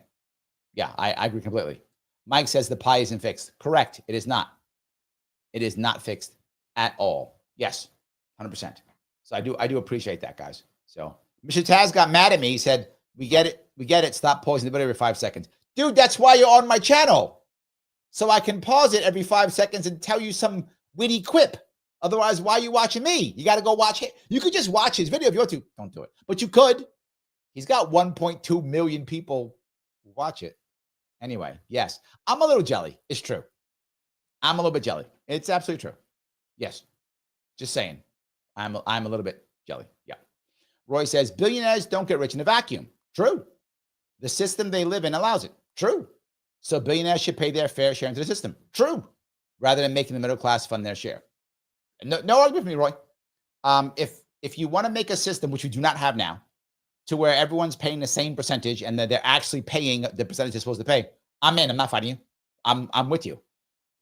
Yeah, I agree completely. Mike says the pie isn't fixed. Correct. It is not. It is not fixed at all. Yes, 100%. So I do appreciate that, guys. So Mr. Taz got mad at me. He said, we get it. We get it. Stop pausing the video every 5 seconds. Dude, that's why you're on my channel. So I can pause it every 5 seconds and tell you some witty quip. Otherwise, why are you watching me? You got to go watch it. You could just watch his video if you want to. Don't do it. But you could. He's got 1.2 million people who watch it. Anyway, yes. I'm a little jelly. It's true. I'm a little bit jelly. It's absolutely true. Yes. Just saying. I'm a little bit jelly. Yeah. Roy says, billionaires don't get rich in a vacuum. True. The system they live in allows it. True. So billionaires should pay their fair share into the system. True. Rather than making the middle class fund their share. No argument with me, Roy. If you want to make a system, which we do not have now, to where everyone's paying the same percentage and that they're actually paying the percentage they're supposed to pay, I'm in. I'm not fighting you. I'm with you.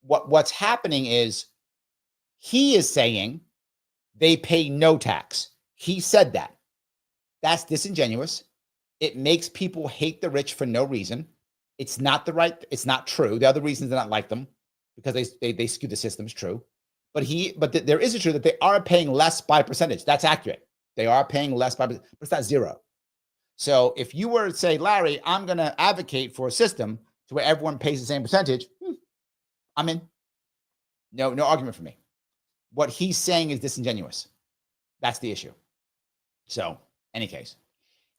What's happening is he is saying they pay no tax. He said that. That's disingenuous. It makes people hate the rich for no reason. It's not true. The other reasons they're not like them because they skew the system is true. But there is a truth that they are paying less by percentage. That's accurate. They are paying less by percentage, but it's not zero. So if you were to say, Larry, I'm going to advocate for a system to where everyone pays the same percentage, I'm in. No argument for me. What he's saying is disingenuous. That's the issue. So, any case.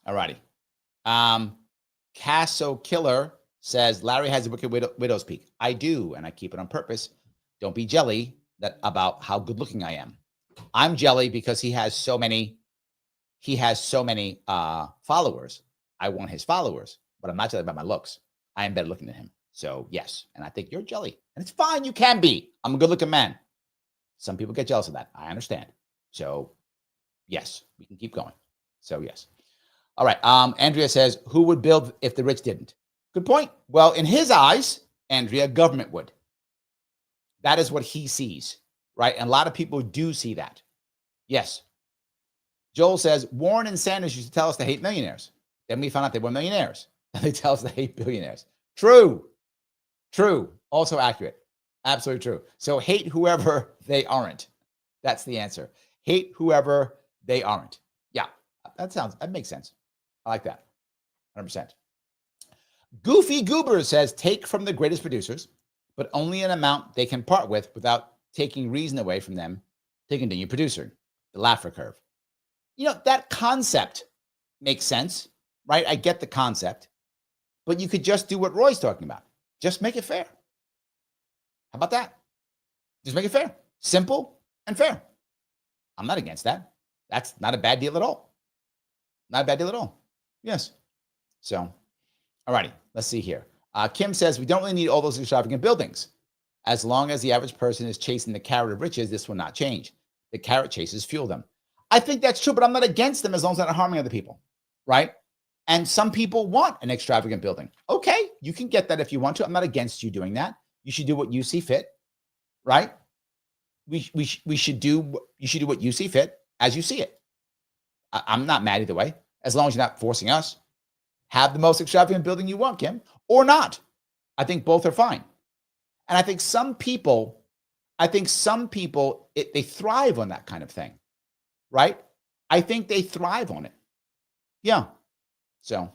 All righty. Casso Killer says, Larry has a wicked widow's peak. I do, and I keep it on purpose. Don't be jelly about how good looking I am. I'm jelly because he has so many followers. I want his followers, but I'm not jelly about my looks. I am better looking than him. So yes, and I think you're jelly. And it's fine, you can be. I'm a good looking man. Some people get jealous of that. I understand. So yes, we can keep going. So yes. All right. Andrea says, who would build if the rich didn't? Good point. Well, in his eyes, Andrea, government would. That is what he sees, right? And a lot of people do see that. Yes. Joel says, Warren and Sanders used to tell us to hate millionaires. Then we found out they were millionaires. And they tell us to hate billionaires. True. Also accurate. Absolutely true. So hate whoever they aren't. That's the answer. Hate whoever they aren't. Yeah, that makes sense. I like that. 100%. Goofy Goober says, take from the greatest producers, but only an amount they can part with without taking reason away from them to continue producing. The Laffer curve. That concept makes sense, right? I get the concept, but you could just do what Roy's talking about. Just make it fair. How about that? Just make it fair. Simple and fair. I'm not against that. That's not a bad deal at all. Not a bad deal at all. Yes. So, all righty. Let's see here. Kim says, we don't really need all those extravagant buildings. As long as the average person is chasing the carrot of riches, this will not change. The carrot chases fuel them. I think that's true, but I'm not against them as long as they're not harming other people, right? And some people want an extravagant building. Okay, you can get that if you want to. I'm not against you doing that. You should do what you see fit, right? You should do what you see fit as you see it. I'm not mad either way, as long as you're not forcing us. Have the most extravagant building you want, Kim, or not. I think both are fine. And I think some people, they thrive on that kind of thing, right? I think they thrive on it. Yeah. So,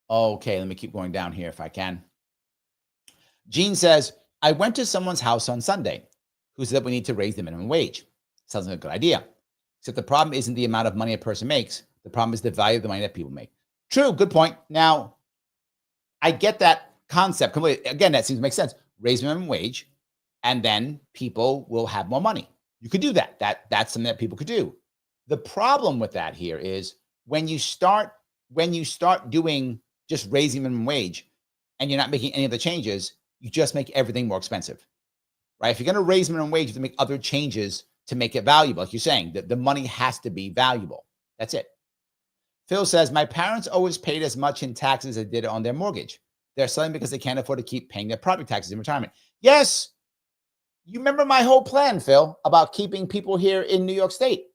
okay, let me keep going down here if I can. Gene says, I went to someone's house on Sunday who said we need to raise the minimum wage. Sounds like a good idea. Except the problem isn't the amount of money a person makes. The problem is the value of the money that people make. True, good point. Now, I get that concept completely. Again, that seems to make sense. Raise minimum wage, and then people will have more money. You could do that. That's something that people could do. The problem with that here is when you start doing just raising minimum wage and you're not making any of the changes, you just make everything more expensive, right? If you're going to raise minimum wage, you have to make other changes to make it valuable. Like you're saying, the money has to be valuable. That's it. Phil says, my parents always paid as much in taxes as they did on their mortgage. They're selling because they can't afford to keep paying their property taxes in retirement. Yes. You remember my whole plan, Phil, about keeping people here in New York State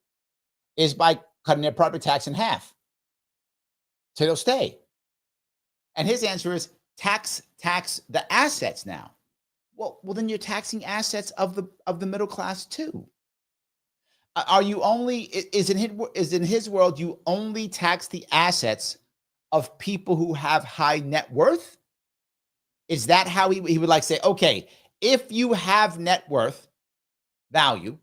is by cutting their property tax in half so they'll stay. And his answer is tax the assets now. Well, then you're taxing assets of the middle class too. Are you only is in his world you only tax the assets of people who have high net worth? Is that how he would like say, okay, if you have net worth value,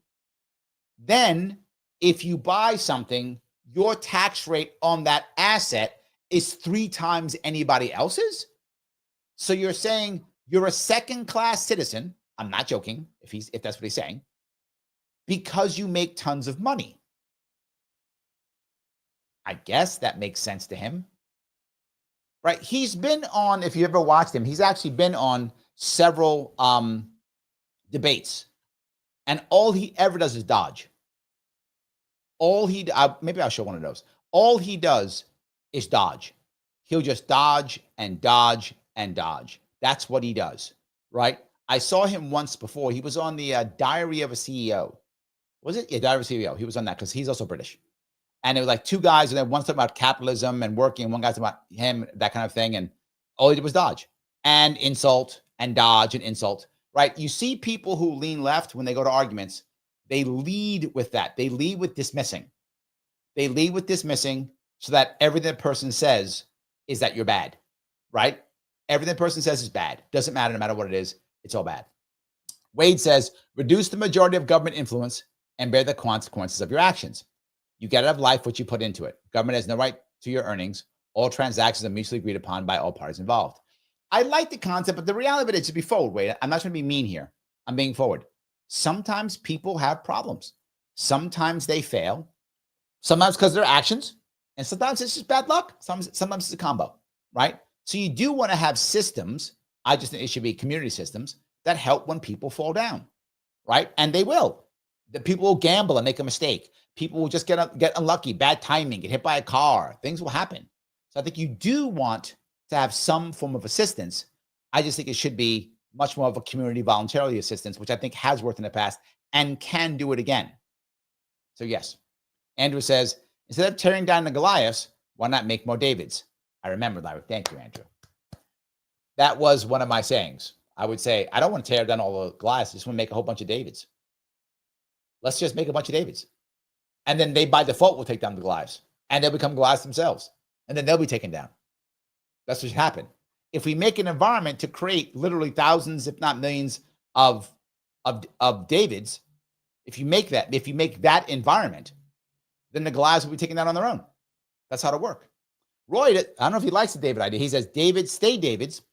then if you buy something, your tax rate on that asset is 3 times anybody else's? So you're saying you're a second-class citizen. I'm not joking if that's what he's saying. because you make tons of money. I guess that makes sense to him, right? He's been on, if you ever watched him, he's actually been on several debates, and all he ever does is dodge. Maybe I'll show one of those. All he does is dodge. He'll just dodge and dodge and dodge. That's what he does, right? I saw him once before. He was on the Diary of a CEO. Was it? Yeah, Diary of a CEO. He was on that because he's also British. And it was like two guys, and then one talking about capitalism and working, and one guy's about him, that kind of thing. And all he did was dodge and insult and dodge and insult, right? You see people who lean left when they go to arguments, they lead with that. They lead with dismissing. They lead with dismissing so that everything the person says is that you're bad, right? Everything the person says is bad. Doesn't matter, no matter what it is. It's all bad. Wade says, reduce the majority of government influence and bear the consequences of your actions. You get out of life what you put into it. Government has no right to your earnings. All transactions are mutually agreed upon by all parties involved. I like the concept, but the reality of it is to be forward, Wade. I'm not trying to be mean here. I'm being forward. Sometimes people have problems. Sometimes they fail. Sometimes because of their actions. And sometimes it's just bad luck. Sometimes it's a combo, right? So you do want to have systems. I just think it should be community systems that help when people fall down, right? And they will. The people will gamble and make a mistake. People will just get unlucky, bad timing, get hit by a car. Things will happen. So I think you do want to have some form of assistance. I just think it should be much more of a community voluntarily assistance, which I think has worked in the past and can do it again. So yes. Andrew says, instead of tearing down the Goliaths, why not make more Davids? I remember that. Thank you, Andrew. That was one of my sayings. I would say, I don't want to tear down all the Goliaths. I just want to make a whole bunch of Davids. Let's just make a bunch of Davids. And then they, by default, will take down the Goliaths. And they'll become Goliaths themselves. And then they'll be taken down. That's what should happen. If we make an environment to create literally thousands, if not millions, of Davids, if you make that environment, then the Goliaths will be taken down on their own. That's how to work. Roy, I don't know if he likes the David idea. He says, Davids stay Davids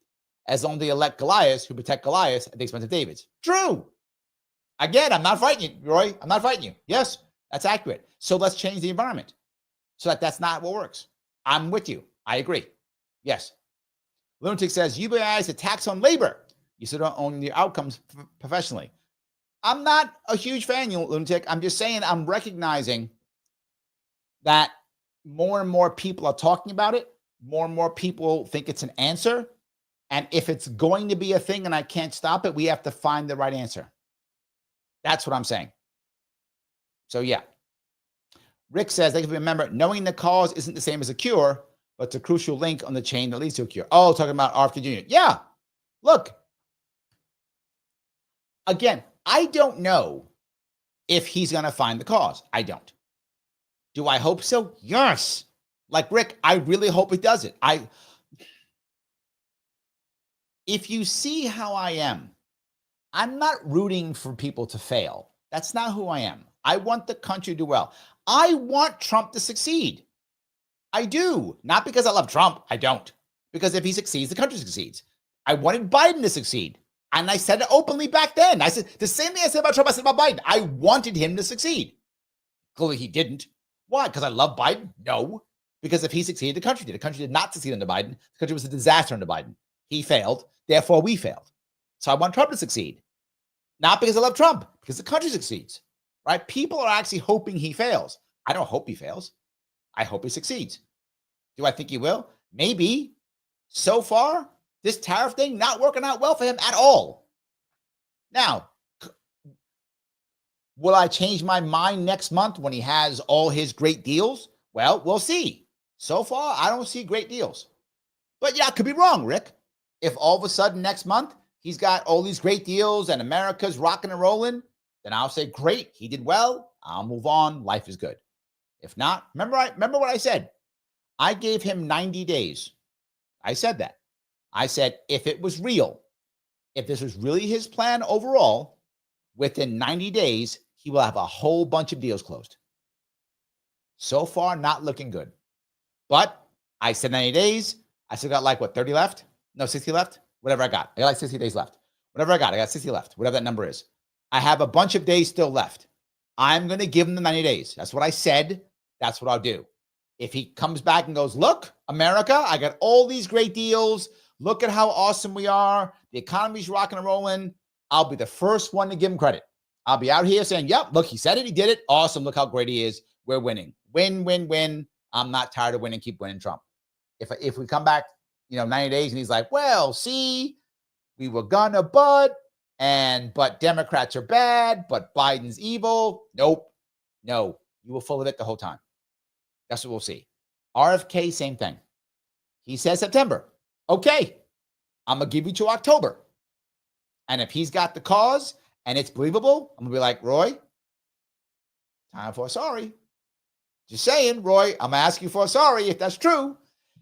as long as they elect Goliaths who protect Goliaths at the expense of Davids. True. Again, I'm not fighting you, Roy. I'm not fighting you. Yes, that's accurate. So let's change the environment so that that's not what works. I'm with you. I agree. Yes. Lunatic says, UBI is a tax on labor. You still don't own your outcomes professionally. I'm not a huge fan, you Lunatic. I'm just saying I'm recognizing that more and more people are talking about it. More and more people think it's an answer. And if it's going to be a thing and I can't stop it, we have to find the right answer. That's what I'm saying. So yeah. Rick says, they can remember, knowing the cause isn't the same as a cure, but it's a crucial link on the chain that leads to a cure. Oh, talking about RFK Jr. Yeah. Look. Again, I don't know if he's going to find the cause. I don't. Do I hope so? Yes. Like Rick, I really hope he does it. If you see how I am, I'm not rooting for people to fail. That's not who I am. I want the country to do well. I want Trump to succeed. I do. Not because I love Trump. I don't. Because if he succeeds, the country succeeds. I wanted Biden to succeed. And I said it openly back then. I said the same thing I said about Trump, I said about Biden. I wanted him to succeed. Clearly he didn't. Why? Because I love Biden? No. Because if he succeeded, the country did. The country did not succeed under Biden. The country was a disaster under Biden. He failed. Therefore, we failed. So I want Trump to succeed. Not because I love Trump, because the country succeeds. Right? People are actually hoping he fails. I don't hope he fails. I hope he succeeds. Do I think he will? Maybe. So far, this tariff thing not working out well for him at all. Now, will I change my mind next month when he has all his great deals? Well, we'll see. So far, I don't see great deals. But yeah, I could be wrong, Rick. If all of a sudden next month, he's got all these great deals and America's rocking and rolling, then I'll say, great, he did well. I'll move on. Life is good. If not, remember what I said. I gave him 90 days. I said that. I said, if it was real, if this was really his plan overall, within 90 days, he will have a whole bunch of deals closed. So far, not looking good. But I said 90 days. I still got like, 30 left? No, 60 left? Whatever I got. I got like 60 days left. Whatever I got 60 left, whatever that number is. I have a bunch of days still left. I'm going to give him the 90 days. That's what I said. That's what I'll do. If he comes back and goes, look, America, I got all these great deals. Look at how awesome we are. The economy's rocking and rolling. I'll be the first one to give him credit. I'll be out here saying, yep, look, he said it. He did it. Awesome. Look how great he is. We're winning. Win, win, win. I'm not tired of winning. Keep winning, Trump. If we come back, 90 days and he's like, well, see, we were gonna, but Democrats are bad, but Biden's evil. Nope. No, you were full of it the whole time. That's what we'll see. RFK, same thing. He says September. Okay, I'm going to give you to October. And if he's got the cause and it's believable, I'm going to be like, Roy, time for a sorry. Just saying, Roy, I'm going to ask you for a sorry if that's true.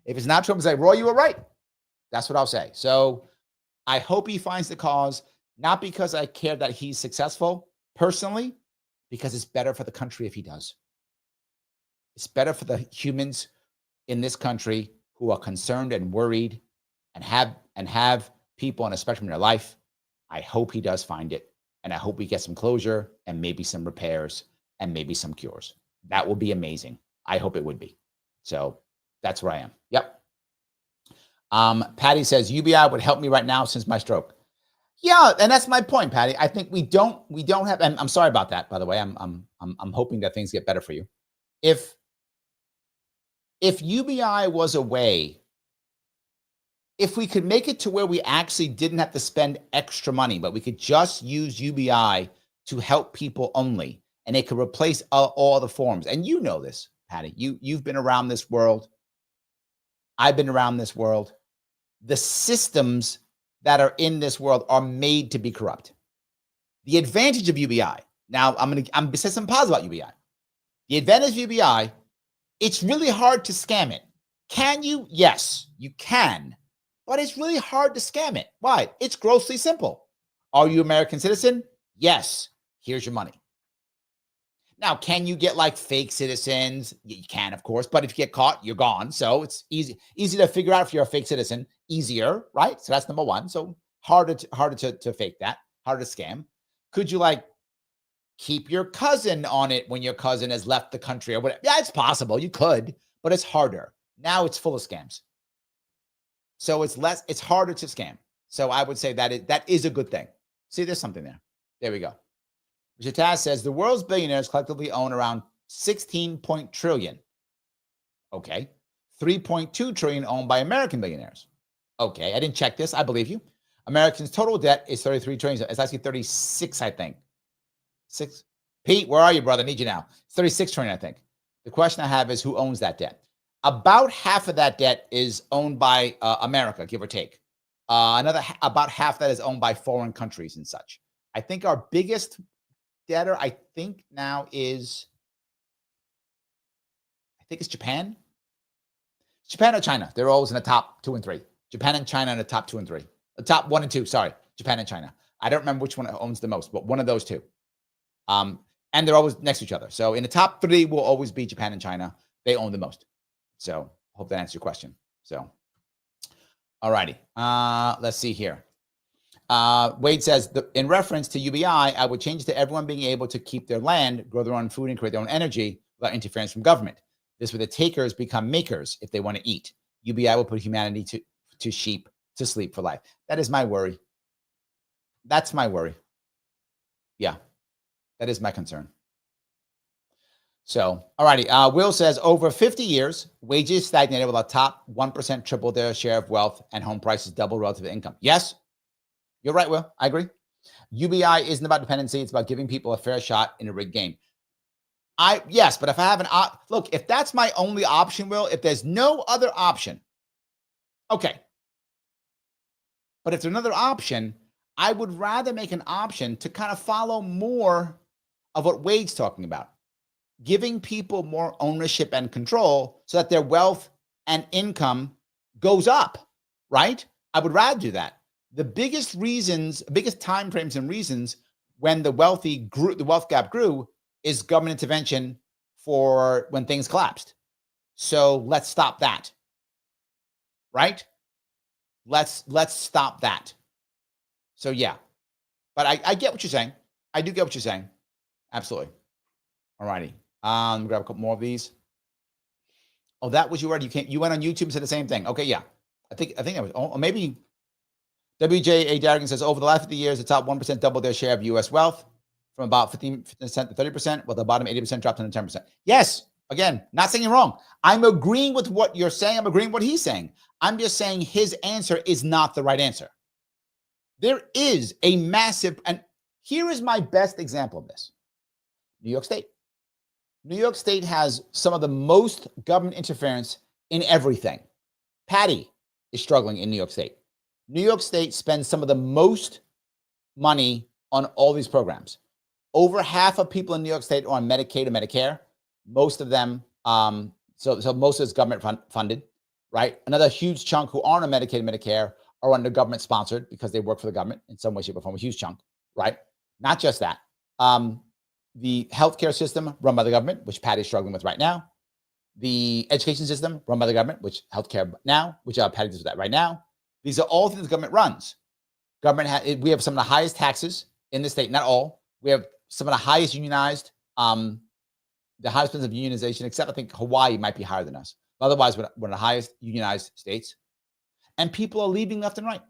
If it's not true, I'm going to say, Roy, you were right. That's what I'll say. So I hope he finds the cause, not because I care that he's successful personally, because it's better for the country if he does. It's better for the humans in this country who are concerned and worried and have people on a spectrum in their life. I hope he does find it. And I hope we get some closure and maybe some repairs and maybe some cures. That will be amazing. I hope it would be. So that's where I am. Yep. Patty says UBI would help me right now since my stroke. Yeah, and that's my point, Patty. I think we don't have, and I'm sorry about that, by the way. I'm hoping that things get better for you. If UBI was a way, if we could make it to where we actually didn't have to spend extra money, but we could just use UBI to help people only, and it could replace all the forms. And you know this, Patty. You've been around this world. I've been around this world. The systems that are in this world are made to be corrupt. The advantage of UBI. Now, I'm going to say some positive about UBI. The advantage of UBI, it's really hard to scam it. Can you? Yes, you can. But it's really hard to scam it. Why? It's grossly simple. Are you an American citizen? Yes. Here's your money. Now, can you get like fake citizens? You can, of course, but if you get caught, you're gone. So it's easy to figure out if you're a fake citizen. Easier, right? So that's number one. So harder to fake that, harder to scam. Could you like keep your cousin on it when your cousin has left the country or whatever? Yeah, it's possible. You could, but it's harder. Now it's full of scams. So it's harder to scam. So I would say that is a good thing. See, there's something there. There we go. Mr. Taz says the world's billionaires collectively own around 16 trillion. Okay. 3.2 trillion owned by American billionaires. Okay. I didn't check this. I believe you. Americans' total debt is 33 trillion. It's actually 36, I think. 6. Pete, where are you, brother? I need you now. It's 36 trillion, I think. The question I have is who owns that debt? About half of that debt is owned by America, give or take. About half that is owned by foreign countries and such. I think our biggest debtor, I think now is, I think it's Japan. Japan or China. They're always in the top 2 and 3. Japan and China in the top 2 and 3. The top 1 and 2, sorry. Japan and China. I don't remember which one owns the most, but one of those two. And they're always next to each other. So in the top 3 will always be Japan and China. They own the most. So hope that answers your question. So, all righty. Let's see here. Wade says, in reference to UBI, I would change to everyone being able to keep their land, grow their own food, and create their own energy without interference from government. This way the takers become makers if they want to eat. UBI will put humanity to sheep to sleep for life. That is my worry. That's my worry. Yeah, that is my concern. So, all righty. Will says, over 50 years, wages stagnated while the top 1% tripled their share of wealth and home prices doubled relative to income. Yes, you're right, Will. I agree. UBI isn't about dependency. It's about giving people a fair shot in a rigged game. Yes, but if I have look, if that's my only option, Will, if there's no other option, okay. But if there's another option, I would rather make an option to kind of follow more of what Wade's talking about. Giving people more ownership and control so that their wealth and income goes up, right? I would rather do that. The biggest time frames and reasons when the wealth gap grew is government intervention for when things collapsed. So let's stop that, right? Let's stop that. So yeah, but I get what you're saying. I do get what you're saying. Absolutely. All righty. Grab a couple more of these. Oh, that was you already. You went on YouTube and said the same thing. Okay, yeah. I think that was, or maybe WJA Darrigan says, over the last 50 years, the top 1% doubled their share of U.S. wealth from about 15% to 30%, while the bottom 80% dropped to 10%. Yes, again, not saying you're wrong. I'm agreeing with what you're saying. I'm agreeing with what he's saying. I'm just saying his answer is not the right answer. There is a massive, and here is my best example of this. New York State. New York State has some of the most government interference in everything. Patty is struggling in New York State. New York State spends some of the most money on all these programs. Over half of people in New York State are on Medicaid or Medicare. Most of them, so most of it's government funded, right? Another huge chunk who aren't on Medicaid and Medicare are under government sponsored because they work for the government in some way, shape, or form, a huge chunk, right? Not just that. The healthcare system run by the government, which Patty's struggling with right now. The education system run by the government, which healthcare now, which Patty does that right now. These are all things the government runs. We have some of the highest taxes in the state, not all. We have some of the highest unionized, the highest percent of unionization, except I think Hawaii might be higher than us. But otherwise, we're one of the highest unionized states. And people are leaving left and right.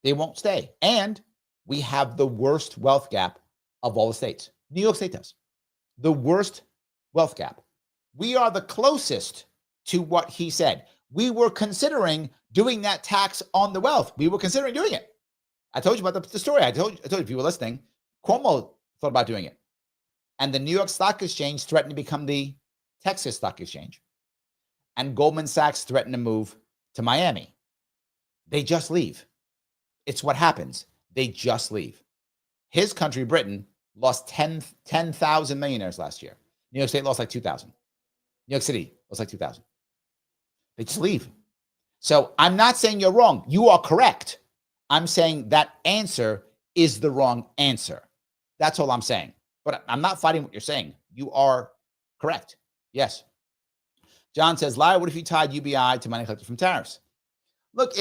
They won't stay. And we have the worst wealth gap of all the states. New York State does. The worst wealth gap. We are the closest to what he said. We were considering doing that tax on the wealth. We were considering doing it. I told you about the story. I told you if you were listening, Cuomo thought about doing it. And the New York Stock Exchange threatened to become the Texas Stock Exchange. And Goldman Sachs threatened to move to Miami. They just leave. It's what happens. They just leave. His country, Britain, lost 10,000 millionaires last year. New York State lost like 2,000. New York City lost like 2,000. They just leave. So I'm not saying you're wrong. You are correct. I'm saying that answer is the wrong answer. That's all I'm saying. But I'm not fighting what you're saying. You are correct. Yes. John says, Larry, what if you tied UBI to money collected from tariffs? Look,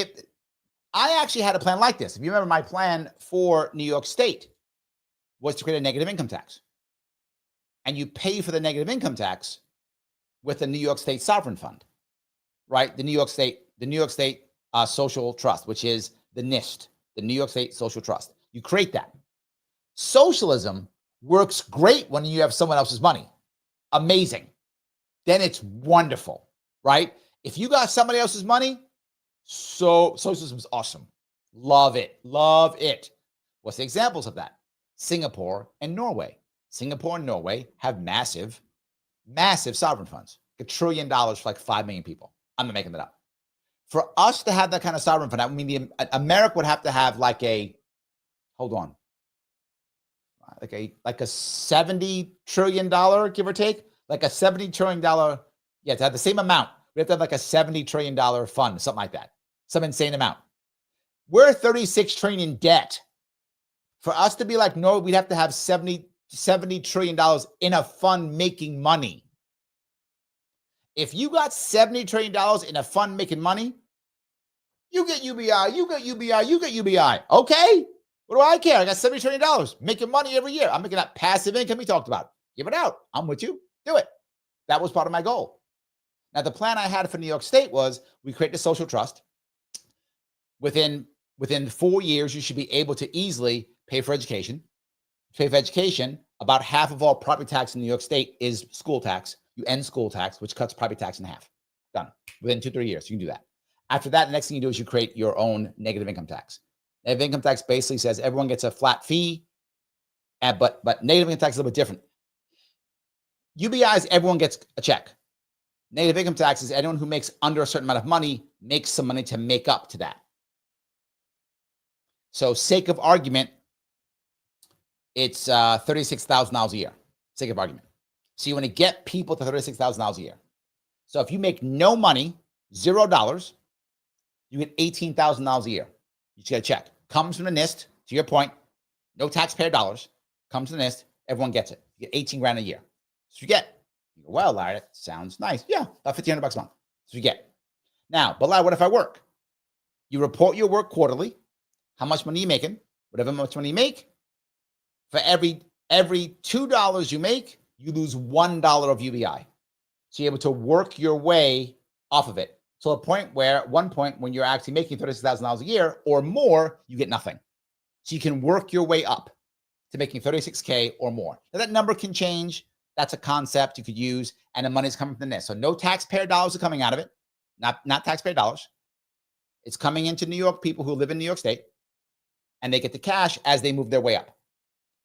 I actually had a plan like this. If you remember, my plan for New York State was to create a negative income tax. And you pay for the negative income tax with the New York State Sovereign Fund, right? The New York State Social Trust, which is the NIST, the New York State Social Trust. You create that. Socialism works great when you have someone else's money. Amazing. Then it's wonderful, right? If you got somebody else's money, so socialism is awesome. Love it. Love it. What's the examples of that? Singapore and Norway. Singapore and Norway have massive sovereign funds. $1 trillion for like 5 million people. I'm not making that up. For us to have that kind of sovereign fund, I mean, America would have to have like a $70 trillion, give or take, like a $70 trillion. Yeah, to have the same amount, we have to have like a $70 trillion fund, something like that, some insane amount. We're 36 trillion in debt. For us to be like, no, we'd have to have $70 trillion in a fund making money. If you got $70 trillion in a fund making money, you get UBI, you get UBI, you get UBI. Okay. What do I care? I got $70 trillion making money every year. I'm making that passive income we talked about. Give it out. I'm with you. Do it. That was part of my goal. Now, the plan I had for New York State was we create the social trust. Within 4 years, you should be able to easily pay for education. Pay for education, about half of all property tax in New York State is school tax. You end school tax, which cuts property tax in half. Done. Within 2-3 years, you can do that. After that, the next thing you do is you create your own negative income tax. Negative income tax basically says everyone gets a flat fee, but negative income tax is a little bit different. UBIs, everyone gets a check. Negative income tax is anyone who makes under a certain amount of money makes some money to make up to that. So, sake of argument, it's $36,000 a year. Sake of argument. So you want to get people to $36,000 a year. So if you make no money, $0, you get $18,000 a year. You just get a check. Comes from the NIST, to your point, no taxpayer dollars, comes from the NIST, everyone gets it. You get 18 grand a year. So you get. You go, well, Larry, that sounds nice. Yeah, about $1,500 a month. So you get. Now, but Larry, what if I work? You report your work quarterly, how much money you're making, whatever much money you make. For every $2 you make, you lose $1 of UBI. So you're able to work your way off of it. So a point where at one point when you're actually making $36,000 a year or more, you get nothing. So you can work your way up to making 36K or more. Now that number can change. That's a concept you could use, and the money's coming from this. So no taxpayer dollars are coming out of it. Not taxpayer dollars. It's coming into New York, people who live in New York State, and they get the cash as they move their way up.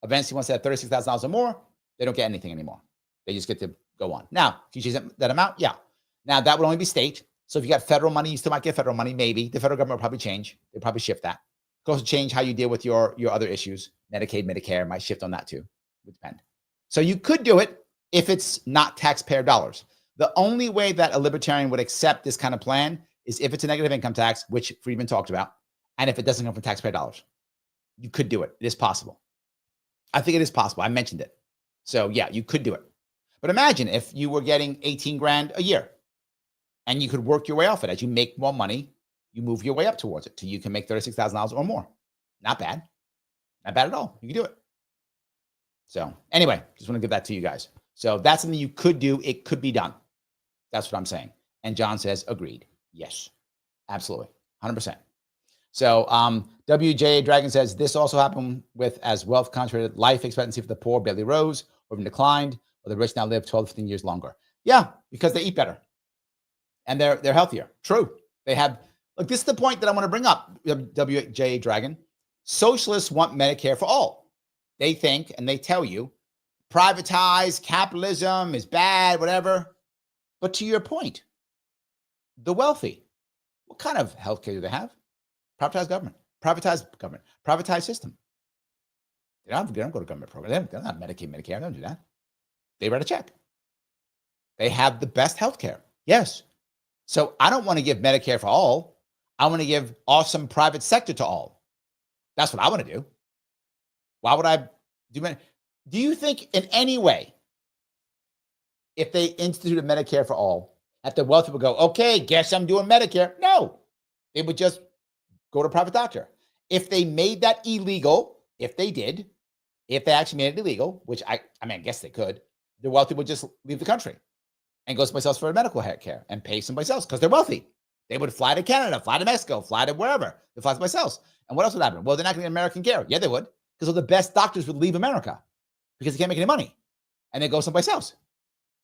Eventually, once they have $36,000 or more, they don't get anything anymore. They just get to go on. Now, can you change that amount? Yeah. Now, that would only be state. So if you got federal money, you still might get federal money, maybe. The federal government will probably change. They'll probably shift that. Could also change how you deal with your other issues. Medicaid, Medicare might shift on that too. It would depend. So you could do it if it's not taxpayer dollars. The only way that a libertarian would accept this kind of plan is if it's a negative income tax, which Friedman talked about, and if it doesn't come from taxpayer dollars. You could do it. It is possible. I think it is possible. I mentioned it. So yeah, you could do it. But imagine if you were getting 18 grand a year and you could work your way off it. As you make more money, you move your way up towards it till you can make $36,000 or more. Not bad. Not bad at all. You can do it. So anyway, just want to give that to you guys. So that's something you could do. It could be done. That's what I'm saying. And John says, agreed. Yes, absolutely. 100%. So WJ Dragon says, this also happened with as wealth concentrated, life expectancy for the poor barely rose or even declined, or the rich now live 12, 15 years longer. Yeah, because they eat better and they're healthier. True. They have, look, this is the point that I want to bring up, WJ Dragon. Socialists want Medicare for all. They think, and they tell you, privatize, capitalism is bad, whatever. But to your point, the wealthy, what kind of healthcare do they have? Privatized government, privatized system. They don't go to government program. They don't have Medicaid, Medicare. They don't do that. They write a check. They have the best healthcare. Yes. So I don't want to give Medicare for all. I want to give awesome private sector to all. That's what I want to do. Why would I do Medicare? Do you think in any way, if they instituted Medicare for all, that the wealthy would go, okay, guess I'm doing Medicare? No. They would just go to a private doctor. If they made that illegal, if they actually made it illegal, which I guess they could, the wealthy would just leave the country and go someplace else for medical care and pay someplace else because they're wealthy. They would fly to Canada, fly to Mexico, fly to wherever. They fly someplace else. And what else would happen? Well, they're not going to get American care. Yeah, they would, because all the best doctors would leave America because they can't make any money. And they go someplace else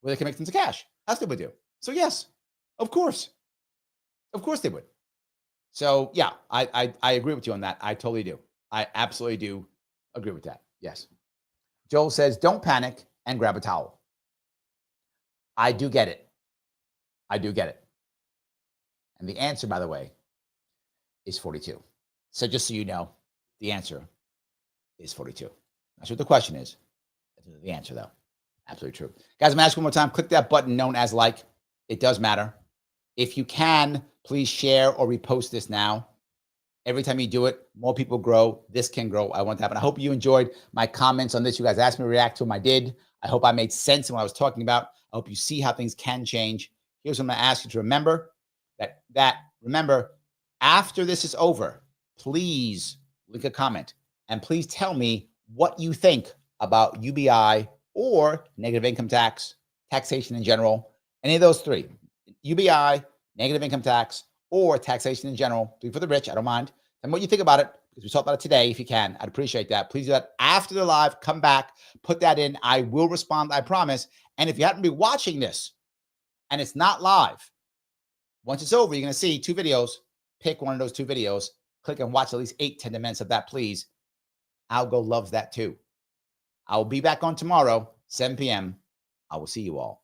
where they can make tons of cash. That's what they would do. So yes, of course. Of course they would. So yeah, I agree with you on that. I totally do. I absolutely do agree with that. Yes. Joel says, don't panic and grab a towel. I do get it. I do get it. And the answer, by the way, is 42. So just so you know, the answer is 42. That's what the question is. That's the answer, though. Absolutely true. Guys, I'm going to ask you one more time. Click that button known as like. It does matter. If you can, please share or repost this now. Every time you do it, more people grow. This can grow. I want to happen. I hope you enjoyed my comments on this. You guys asked me to react to them. I did. I hope I made sense in what I was talking about. I hope you see how things can change. Here's what I'm going to ask you to remember. Remember, after this is over, please leave a comment and please tell me what you think about UBI or negative income tax, taxation in general, any of those three, UBI, negative income tax, or taxation in general. Do it for the rich. I don't mind. And what you think about it, because we talked about it today. If you can, I'd appreciate that. Please do that after the live. Come back, put that in. I will respond. I promise. And if you happen to be watching this and it's not live, once it's over, you're going to see two videos. Pick one of those two videos. Click and watch at least 8-10 minutes of that, please. Algo loves that too. I will be back on tomorrow, 7 p.m. I will see you all